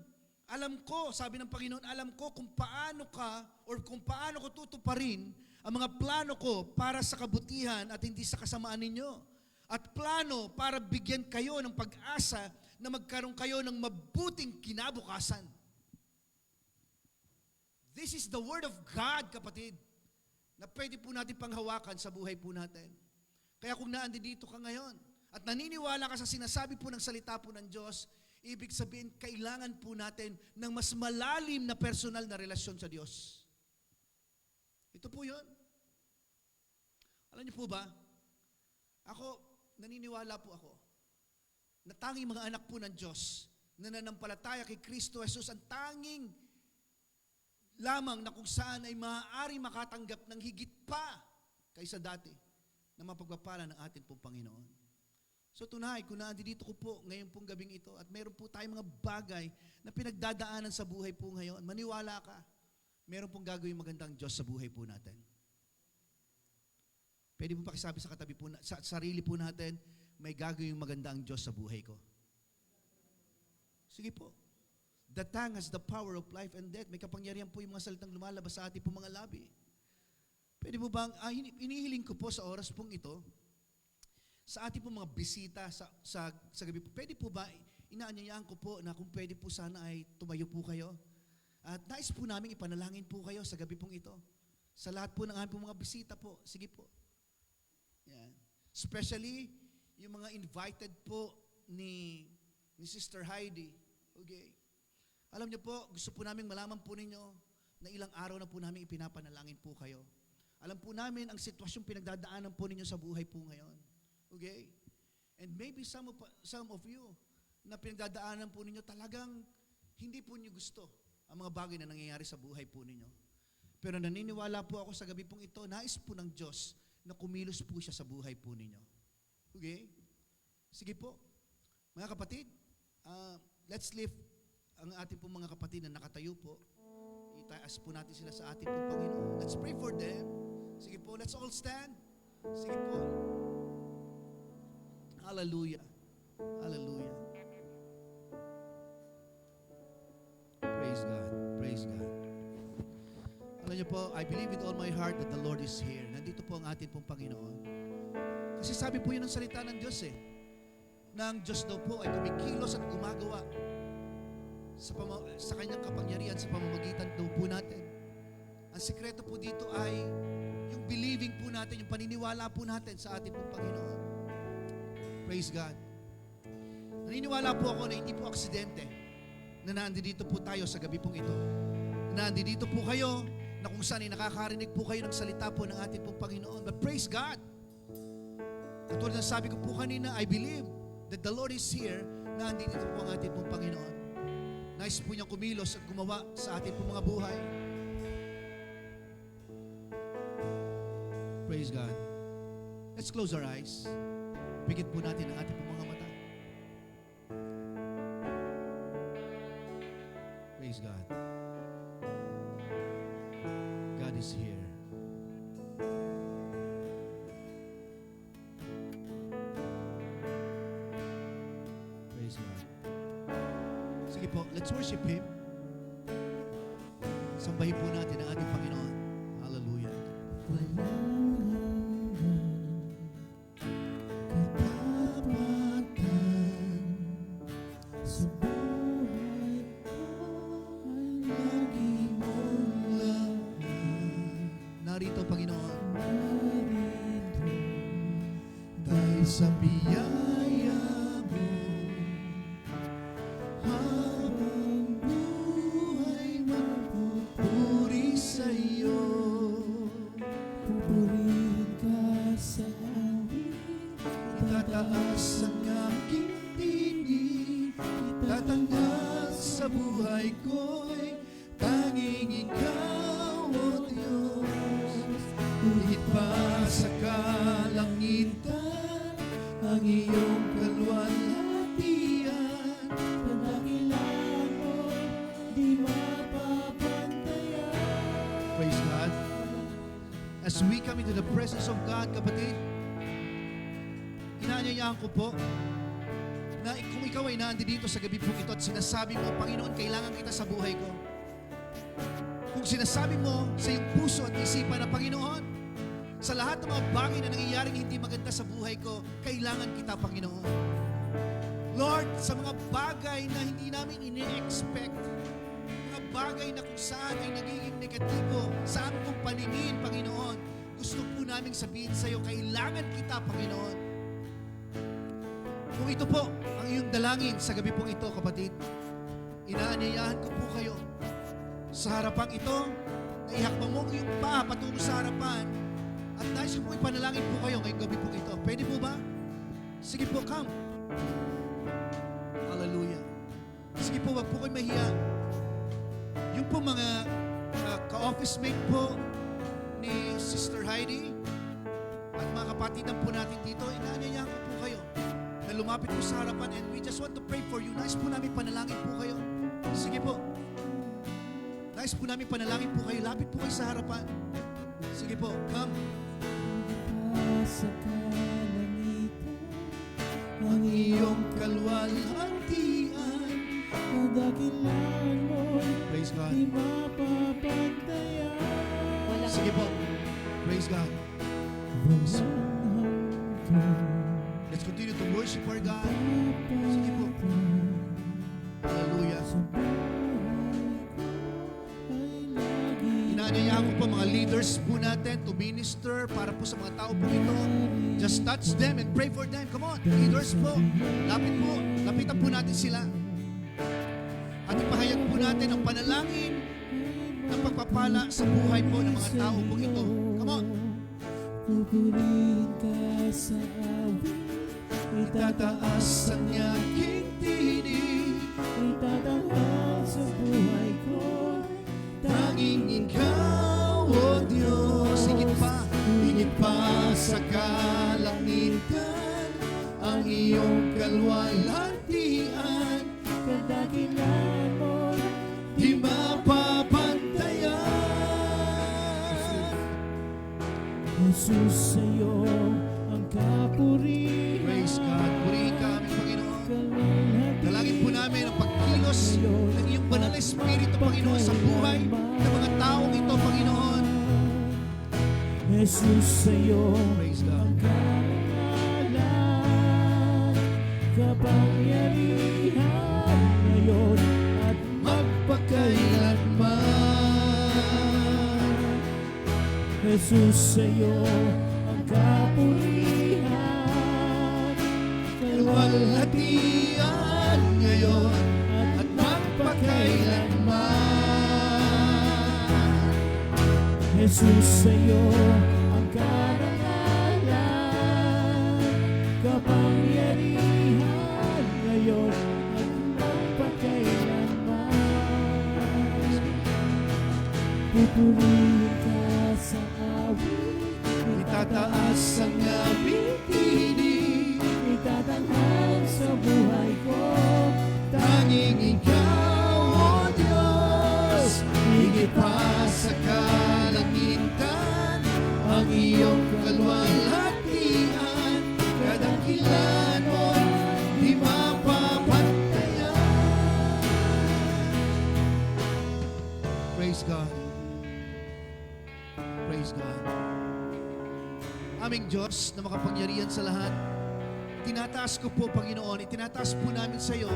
alam ko, sabi ng Panginoon, alam ko kung paano ka or kung paano ko tutuparin ang mga plano ko para sa kabutihan at hindi sa kasamaan ninyo. At plano para bigyan kayo ng pag-asa na magkaroon kayo ng mabuting kinabukasan. This is the Word of God, kapatid, na pwede po natin panghawakan sa buhay po natin. Kaya kung naandito ka ngayon at naniniwala ka sa sinasabi po ng salita po ng Diyos, ibig sabihin, kailangan po natin ng mas malalim na personal na relasyon sa Diyos. Ito po yun. Alam niyo po ba, naniniwala po ako na tanging mga anak po ng Diyos na nanampalataya kay Kristo Jesus ang tanging lamang na kung saan ay maaari makatanggap ng higit pa kaysa dati. na mapagpapala ng ating pong Panginoon. So tunay, kung nandito ko po ngayon pong gabing ito at mayroon po tayong mga bagay na pinagdadaanan sa buhay po ngayon, maniwala ka, mayroon pong gagawin magandang Diyos sa buhay po natin. Pwede mo pakisabi sa katabi po, sa sarili po natin, may gagawin maganda ang Diyos sa buhay ko. Sige po. The tongue has the power of life and death. May kapangyarihan po yung mga salitang lumalabas sa ating po mga labi. Pwede po bang, inihiling ko po sa oras pong ito, sa ating po mga bisita sa gabi po, pwede po ba, inaanyayaan ko po na kung pwede po sana ay tumayo po kayo. At nais po namin ipanalangin po kayo sa gabi pong ito. Sa lahat po ng aming po mga bisita po. Sige po. Yan. Especially, yung mga invited po ni Sister Heidi. Okay. Alam niyo po, gusto po namin malaman po ninyo na ilang araw na po namin ipinapanalangin po kayo. Alam po namin ang sitwasyong pinagdadaanan po ninyo sa buhay po ngayon. Okay? And maybe some of you na pinagdadaanan po ninyo talagang hindi po niyo gusto ang mga bagay na nangyayari sa buhay po ninyo. Pero naniniwala po ako sa gabi pong ito, nais po ng Diyos na kumilos po siya sa buhay po ninyo. Okay? Sige po. Mga kapatid, let's lift ang ating po mga kapatid na nakatayo po. Itaas po natin sila sa ating po Panginoon. Let's pray for them. Sige po, let's all stand. Sige po. Hallelujah. Hallelujah. Praise God. Praise God. Alam niyo po, I believe with all my heart that the Lord is here. Nandito po ang ating pong Panginoon. Kasi sabi po yun ng salita ng Diyos na ang Diyos daw po ay kumikilos at gumagawa sa kanyang kapangyarihan sa pamamagitan daw po natin. Ang sikreto po dito ay yung believing po natin, yung paniniwala po natin sa ating pong Panginoon. Praise God. Naniniwala po ako na hindi po aksidente na nandito po tayo sa gabi pong ito. Na nandito po kayo na kung saan ay nakakarinig po kayo ng salita po ng ating pong Panginoon. But praise God. Katulad ng sabi ko po kanina, I believe that the Lord is here na nandito po ang ating pong Panginoon. Nais po niyang kumilos at gumawa sa ating pong mga buhay. Praise God. Let's close our eyes. Pigit po natin ang ating pong mga mata. Praise God. God is here. Praise God. Sige po, let's worship Him. Sambahin po natin ang ating Panginoon. Hallelujah. Narito, Panginoon, dahil sa biyaya mo, habang buhay magpupuri sa iyo. Pupurihin ka sa amin, Itataas ang aking tinig, tatanggap sa buhay ko'y tanging ikaw, O Diyos. Higit pa sa kalangitan, ang iyong kalwalhatian, pagdakilaan mo, di mapapantayan. Praise God. As we come into the presence of God, kapatid, inaanyayaan ko po na kung ikaw ay nandito sa gabi po ito at sinasabi mo, Panginoon, kailangan kita sa buhay ko. Kung sinasabi mo sa iyong puso at isipan na, Panginoon, sa lahat ng mga bagay na nangyayaring hindi maganda sa buhay ko, kailangan kita, Panginoon. Lord, sa mga bagay na hindi namin ini-expect, mga bagay na kung saan ay nagiging negatibo sa aming paningin, Panginoon, gusto po namin sabihin sa iyo, kailangan kita, Panginoon. Kung ito po ang iyong dalangin sa gabi pong ito, kapatid, inaanyayahan ko po kayo sa harapang ito na ihakbang mo ang iyong paa patungo sa harapan at nais ko po ipanalangin po kayo ngayong gabi pong ito. Pwede po ba? Sige po, come. Hallelujah. Sige po, wag po kayo mahiya. Yung po mga ka-office mate po ni Sister Heidi, At mga kapatidan po natin dito, inaanyayahan ko po kayo na lumapit po sa harapan and we just want to pray for you. Nais po namin panalangin po kayo. Sige po. Nais po namin panalangin po kayo. Lapit po kayo sa harapan. Sige po, come. Sa kalangitan, Ang iyong kalwalhatian. kadakilan mo'y Praise God. di mapapantayan. Wala. Sige po. Praise God. Let's continue to worship our God. Sige po. Hallelujah. Inaanyayahan ko po mga leaders po natin to minister para po sa mga tao po ito. Just touch them and pray for them. Come on, leaders po. Lapitan po natin sila. At ipahayag po natin ang panalangin ng pagpapala sa buhay po ng mga tao po ito. Come on. Pupurihin ka sa awit, Itataas ang aking tinig, itatanghal sa buhay ko. tanging ikaw, O Diyos. Higit pa sa kalangitan, ang iyong kalwalhatian, Kadakilan mo, di mapapantayan. Jesus, sa'yo ang kapurihan. Praise God. Purihin ka aming Panginoon. Kalwalhatian. Dalangin po namin ang pagkilos ng iyong banal na Espiritu, Panginoon, sa buhay ng mga taong ito, Panginoon. Jesus, sa'yo Praise God. ang karangalan, kapangyarihan ngayon at Magpakailanman. Jesus, sa'yo ang kapurihan, Kalwalhatian ngayon at magpakailanman. Jesus, sa'yo ang karangalan, kapangyarihan ngayon at magpakailanman. Pupurihin ka sa awit, Itataas ang aming tinig, itatanghal sa buhay ko. tanging ikaw, O Diyos. Higit pa sa kalangitan, ang iyong kalwalhatian, kadakilan mo, di mapapantayan. Praise God. Praise God. Aming Diyos na makapangyarihan sa lahat, tinataas ko po, Panginoon, itinataas po namin sa iyo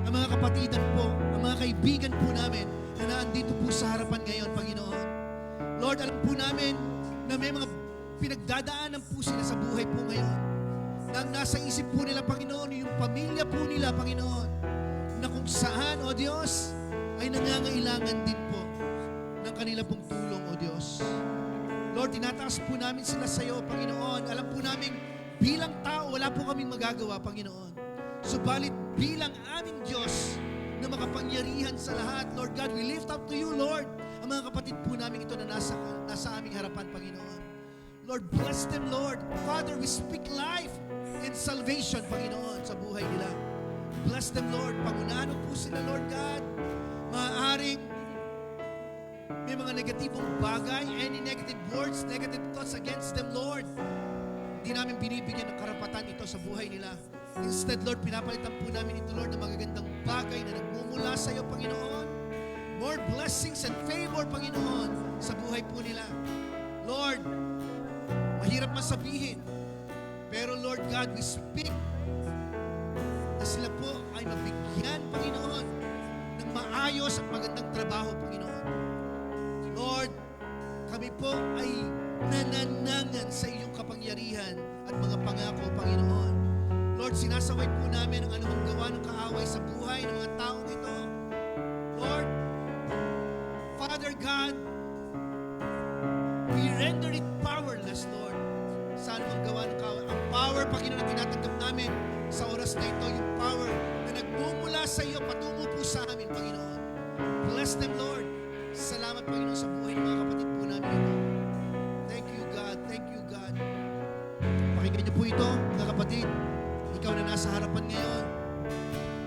ang mga kapatidan po, ang mga kaibigan po namin na naandito po sa harapan ngayon, Panginoon. Lord, alam po namin na may mga pinagdadaanan po sila sa buhay po ngayon. Na ang nasa isip po nila, Panginoon, yung pamilya po nila, Panginoon, na kung saan, O Diyos, ay nangangailangan din po ng kanila pong tulong, O Diyos. Lord, tinataas po namin sila sa iyo, Panginoon. Alam po namin, bilang tao, wala po kaming magagawa, Panginoon. Subalit, bilang aming Diyos na makapangyarihan sa lahat, Lord God, we lift up to you, Lord, ang mga kapatid po namin ito na nasa aming harapan, Panginoon. Lord, bless them, Lord. Father, we speak life and salvation, Panginoon, sa buhay nila. Bless them, Lord. Pangunahan mo po sila, Lord God. Maaaring may mga negatibong bagay, any negative words, negative thoughts against them, Lord. Hindi namin binibigyan ng karapatan ito sa buhay nila. Instead, Lord, pinapalitan po namin ito, Lord, ng magagandang bagay na nagmumula sa iyo, Panginoon. More blessings and favor, Panginoon, sa buhay po nila. Lord, mahirap man sabihin, pero Lord God, we speak na sila po ay mabigyan, Panginoon, ng maayos at magandang trabaho, Panginoon. Lord, kami po ay nananangan sa iyong kapangyarihan at mga pangako, Panginoon. Lord, sinasaway po namin ang anumang gawa ng kaaway sa buhay ng mga taong ito. Lord, Father God, we render it powerless, Lord, sa anumang gawa ng kaaway. Ang power, Panginoon, na tinatanggap namin sa oras na ito, yung power na nagmumula sa iyo, patungo po sa amin, Panginoon. Bless them, Lord. Salamat, Panginoon, sa buhay ng mga kapatid po namin ito. Thank you, God. Thank you, God. Pakinggan niyo po ito, mga kapatid. Ikaw na nasa harapan ngayon.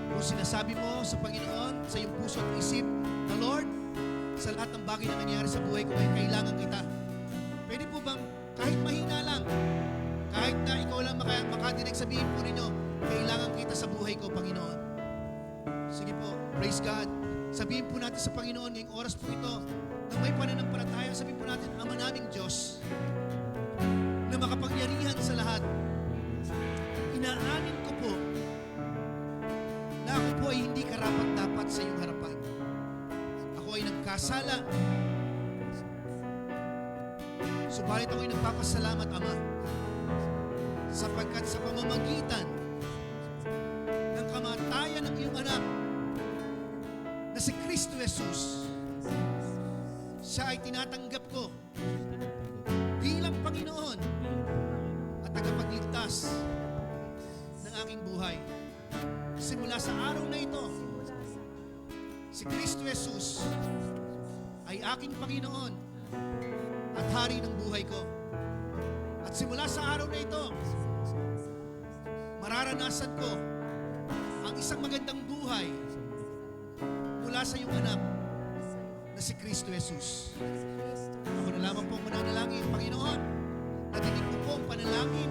Kung sinasabi mo sa Panginoon, sa iyong puso at isip, na Lord, sa lahat ng bagay na nangyari sa buhay ko, ay kailangan kita. Pwede po bang, kahit mahina lang, kahit na ikaw lang makadinig, sabihin po ninyo, kailangan kita sa buhay ko, Panginoon. Sige po, praise God. Sabihin po natin sa Panginoon, ngayong oras po ito, na may pananampalataya, sabihin po natin, Ama naming Diyos, na makapangyarihan sa lahat. Inaamin ko po na ako po ay hindi karapat-dapat sa iyong harapan. Ako ay nagkasala. Subalit ako ay nagpapasalamat, Ama, sapagkat sa pamamagitan ng kamatayan ng iyong anak na si Kristo Jesus, siya ay tinatanggap ko bilang Panginoon at tagapagligtas ng aking buhay. Simula sa araw na ito, si Kristo Jesus ay aking Panginoon at hari ng buhay ko. At simula sa araw na ito, mararanasan ko ang isang magandang buhay mula sa iyong anak na si Kristo Jesus. Ako na lamang pong mananalangin, Panginoon, natinig ko po ang panalangin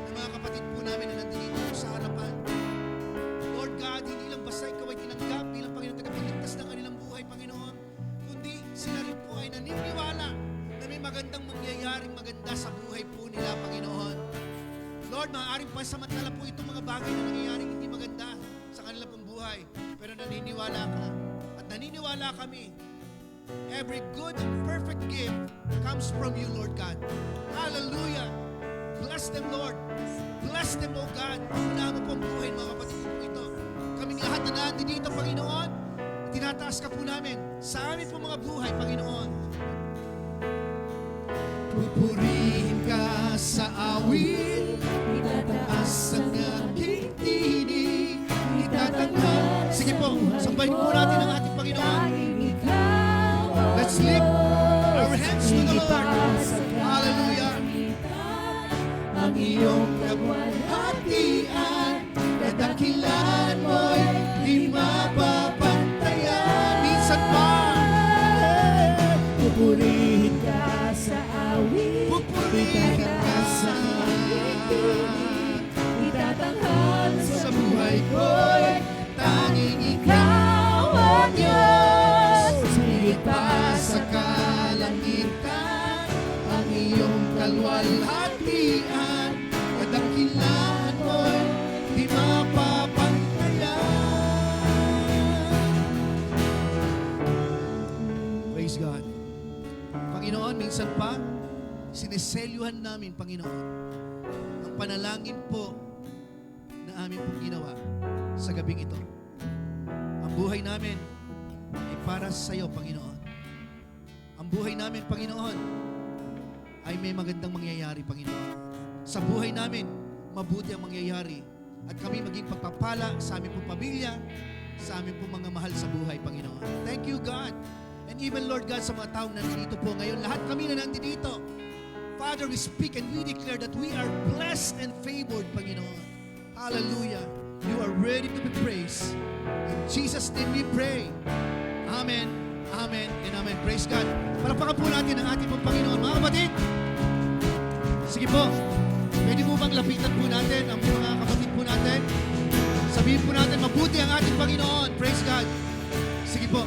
ng mga kapatid po namin na nandito sa harapan. Lord God, hindi lang basta ikaw ay tinanggap bilang Panginoon tagapagligtas ng kanilang buhay, Panginoon, kundi sila rin po ay naniniwala na may magandang mangyayaring maganda sa buhay po nila, Panginoon. Lord, maaaring pasamantala po itong mga bagay na nangyayaring hindi maganda sa kanilang pong buhay, pero naniniwala ka at naniniwala kami. Every good and perfect gift comes from you, Lord God. Hallelujah! Bless them, Lord. Bless them, O God. Unahan mo po ang buhay, mga kapatid ko ito. Kaming lahat na nandito dito, Panginoon, tinataas ka po namin sa amin po mga buhay, Panginoon. Pupurihin ka sa awit, itataas ang aking tinig, itatanggap. Sige po, sambahin po natin ang ating Panginoon. Let's lift our hands to the Lord. Hallelujah. Ang iyong kabuhatian, kadakilan mo'y di mapapantayan. Minsan pa, Pupurihin ka sa awit, pupurihin ka sa itatanghal sa buhay ko'y tanging ikaw ang Diyos. Higit pa sa kalangitan, ang iyong kalwalhatian, kadakilan mo'y di mapapantayan. Praise God. Panginoon, minsan pa, sineselyuhan namin, Panginoon, ang panalangin po na amin pong ginawa sa gabing ito. Ang buhay namin ay para sa iyo, Panginoon. Ang buhay namin, Panginoon, ay may magandang mangyayari, Panginoon. Sa buhay namin, mabuti ang mangyayari at kami maging pagpapala sa aming pong pamilya, sa aming pong mga mahal sa buhay, Panginoon. Thank you, God. And even, Lord God, sa mga taong nandito po ngayon, lahat kami na nandito, Father, we speak and we declare that we are blessed and favored, Panginoon. Hallelujah. You are ready to be praised. In Jesus' name we pray. Amen, amen, and amen. Praise God. Palakpakan po natin ang ating pong Panginoon. Mga kapatid, sige po, pwede po bang lapitan po natin ang mga kapatid po natin? Sabihin po natin, mabuti ang ating Panginoon. Praise God. Sige po.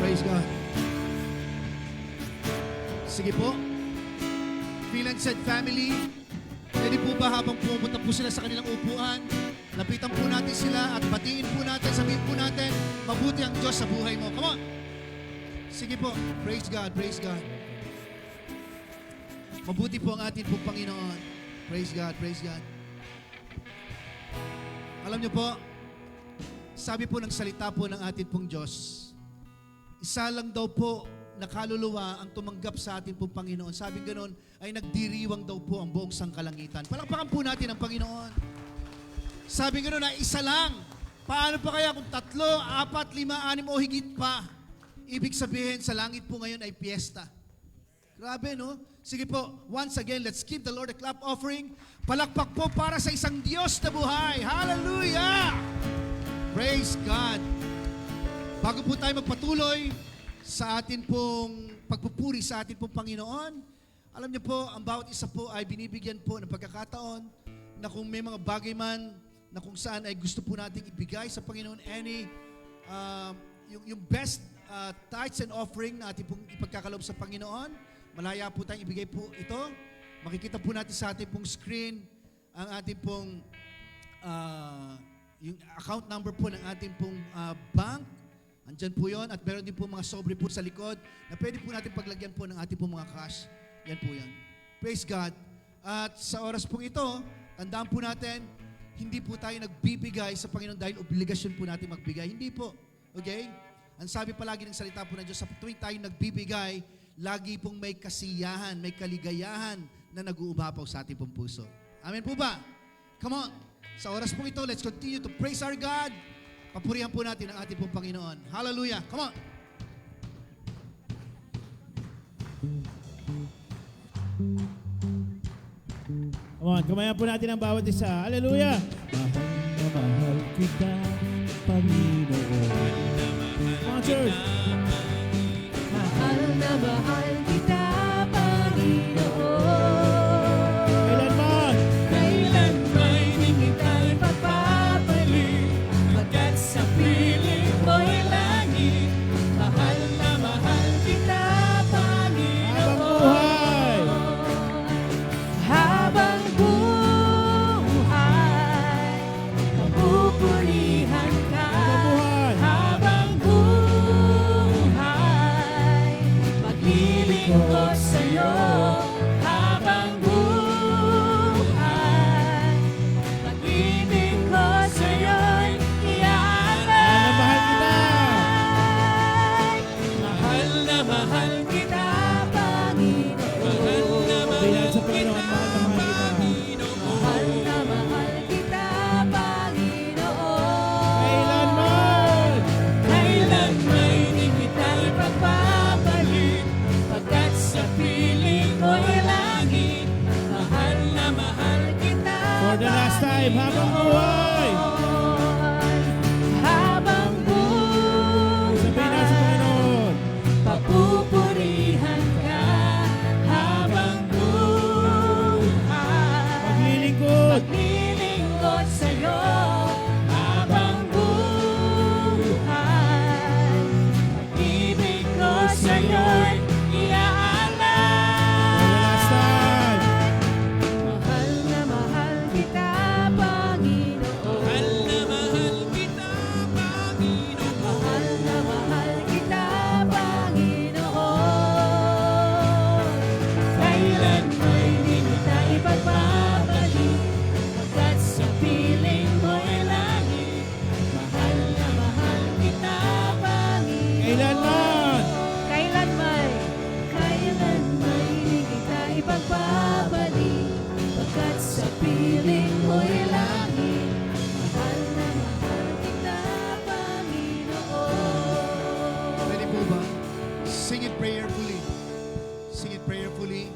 Praise God. Sige po. Feel and Said family, pwede po ba habang pumunta po sila sa kanilang upuan, lapitan po natin sila at batiin po natin, sabihin po natin, mabuti ang Diyos sa buhay mo. Come on. Sige po. Praise God, praise God. Mabuti po ang ating pong Panginoon. Praise God, praise God. Alam niyo po, sabi po ng salita po ng atin pong Diyos, isa lang daw po na kaluluwa ang tumanggap sa atin pong Panginoon. Sabi ganoon ay nagdiriwang daw po ang buong sangkalangitan. Palakpakan po natin ang Panginoon. Sabi ganoon na isa lang. Paano pa kaya kung 3, 4, 5, 6 o higit pa? Ibig sabihin sa langit po ngayon ay piyesta. Grabe, no? Sige po, once again, let's give the Lord a clap offering. Palakpak po para sa isang Diyos na buhay. Hallelujah! Praise God! Bago po tayo magpatuloy sa atin pong pagpupuri sa atin pong Panginoon, alam niyo po, ang bawat isa po ay binibigyan po ng pagkakataon na kung may mga bagay man na kung saan ay gusto po nating ibigay sa Panginoon, yung best tithes and offering na ating pong ipagkakaloob sa Panginoon, malaya po tayong ibigay po ito. Makikita po natin sa ating pong screen ang ating pong yung account number po ng ating pong bank. Andyan po yon, at meron din po mga sobre po sa likod na pwede po natin paglagyan po ng ating pong mga cash. Yan po yan. Praise God. At sa oras pong ito, tandaan po natin, hindi po tayo nagbibigay sa Panginoon dahil obligasyon po natin magbigay. Hindi po. Okay? Ang sabi palagi ng salita po ng Diyos, sa tuwing tayo nagbibigay, lagi pong may kasiyahan, may kaligayahan na nag-uumapaw sa ating pong puso. Amen po ba? Come on. Sa oras pong ito, let's continue to praise our God. Papurihan po natin ang ating pong Panginoon. Hallelujah. Come on. Come on, kamayan po natin ang bawat isa. Hallelujah! Mahal na mahal kita, Panginoon. Mga church! Mahal na mahal kita, Panginoon. Kailanman! Kailanman di kita ipapapalit, pagkat sa piling mo'y langit. Mahal na mahal kita, Panginoon. Habang Habang buhay, mapupurihan ka. Mabuhay! Habang buhay, maglilingkod sa'yo. Habang buhay, maglilingkod sa'yo'y iaalay. Mahal na mahal kita, Panginoon. Bilang sa Panginoon, mahal na mahal kita. Mahal na mahal kita, Panginoon. Kailanman! Kailanman di kita ipagpapalit, pagkat sa piling mo'y langit. Mahal na mahal kita, For the last time, habang buhay! habang Sabihin na sa buhay, Panginoon. papupurihan ka. Habang buhay, Maglilingkod! maglilingkod sa'yo. Habang buhay, pag-ibig ko sa'yo'y iaalay. For the last time! Mahal na mahal kita, Panginoon. Mahal na mahal kita, Panginoon. Mahal na mahal kita, Panginoon. Kailanman di kita ipagpapalit, pagkat sa piling mo'y langit. Mahal na mahal kita, Panginoon. Kailanman! Kailanman di kita ipagpapalit, pagkat sa piling mo'y langit. Mahal na mahal kita, Panginoon. Ready po ba? Sing it prayerfully. Sing it prayerfully.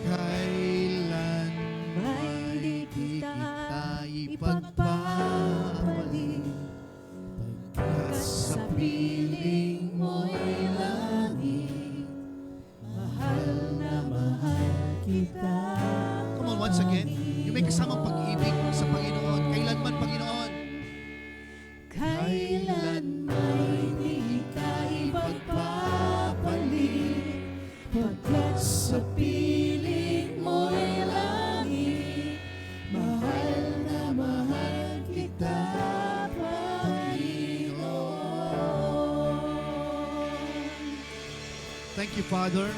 Kailan May di kita ipagpapalit, pagkat sa piling mo'y langit. Mahal na mahal kita. Come on, once again. Yung may kasamang pag-ibig sa Panginoon. Kailanman, Panginoon. Kailanman di ka ipagpapalit, pagkat sa piling mo'y langit. Mahal na mahal kita, Panginoon. Thank you, Father,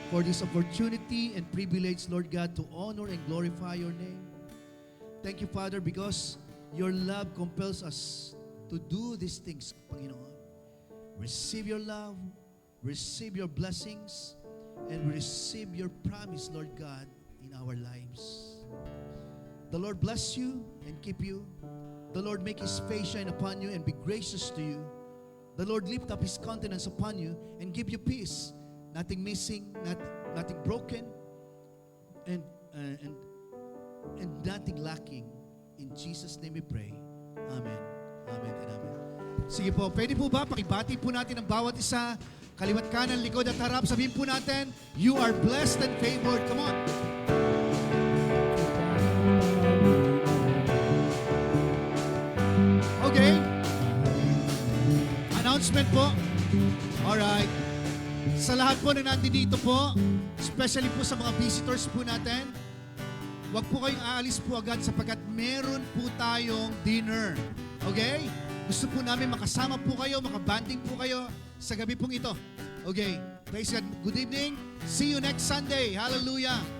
for this opportunity and privilege, Lord God, to honor and glorify your name. Thank you, Father, because your love compels us to do these things, Panginoon. Receive your love, receive your blessings, and receive your promise, Lord God, in our lives. The Lord bless you and keep you. The Lord make His face shine upon you and be gracious to you. The Lord lift up His countenance upon you and give you peace. Nothing missing, nothing broken, and nothing lacking. In Jesus' name we pray. Amen. Amen and amen. Sige po, pwede po ba pakibati po natin ang bawat isa, kaliwat kanan, likod at harap. Sabihin po natin, you are blessed and favored. Come on. Okay. Announcement po. Alright. Sa lahat po na nandito po, especially po sa mga visitors po natin, huwag po kayong aalis po agad sapagkat meron po tayong dinner. Okay? Gusto po namin makasama po kayo, makabanding po kayo sa gabi pong ito. Okay. Praise God. Good evening. See you next Sunday. Hallelujah.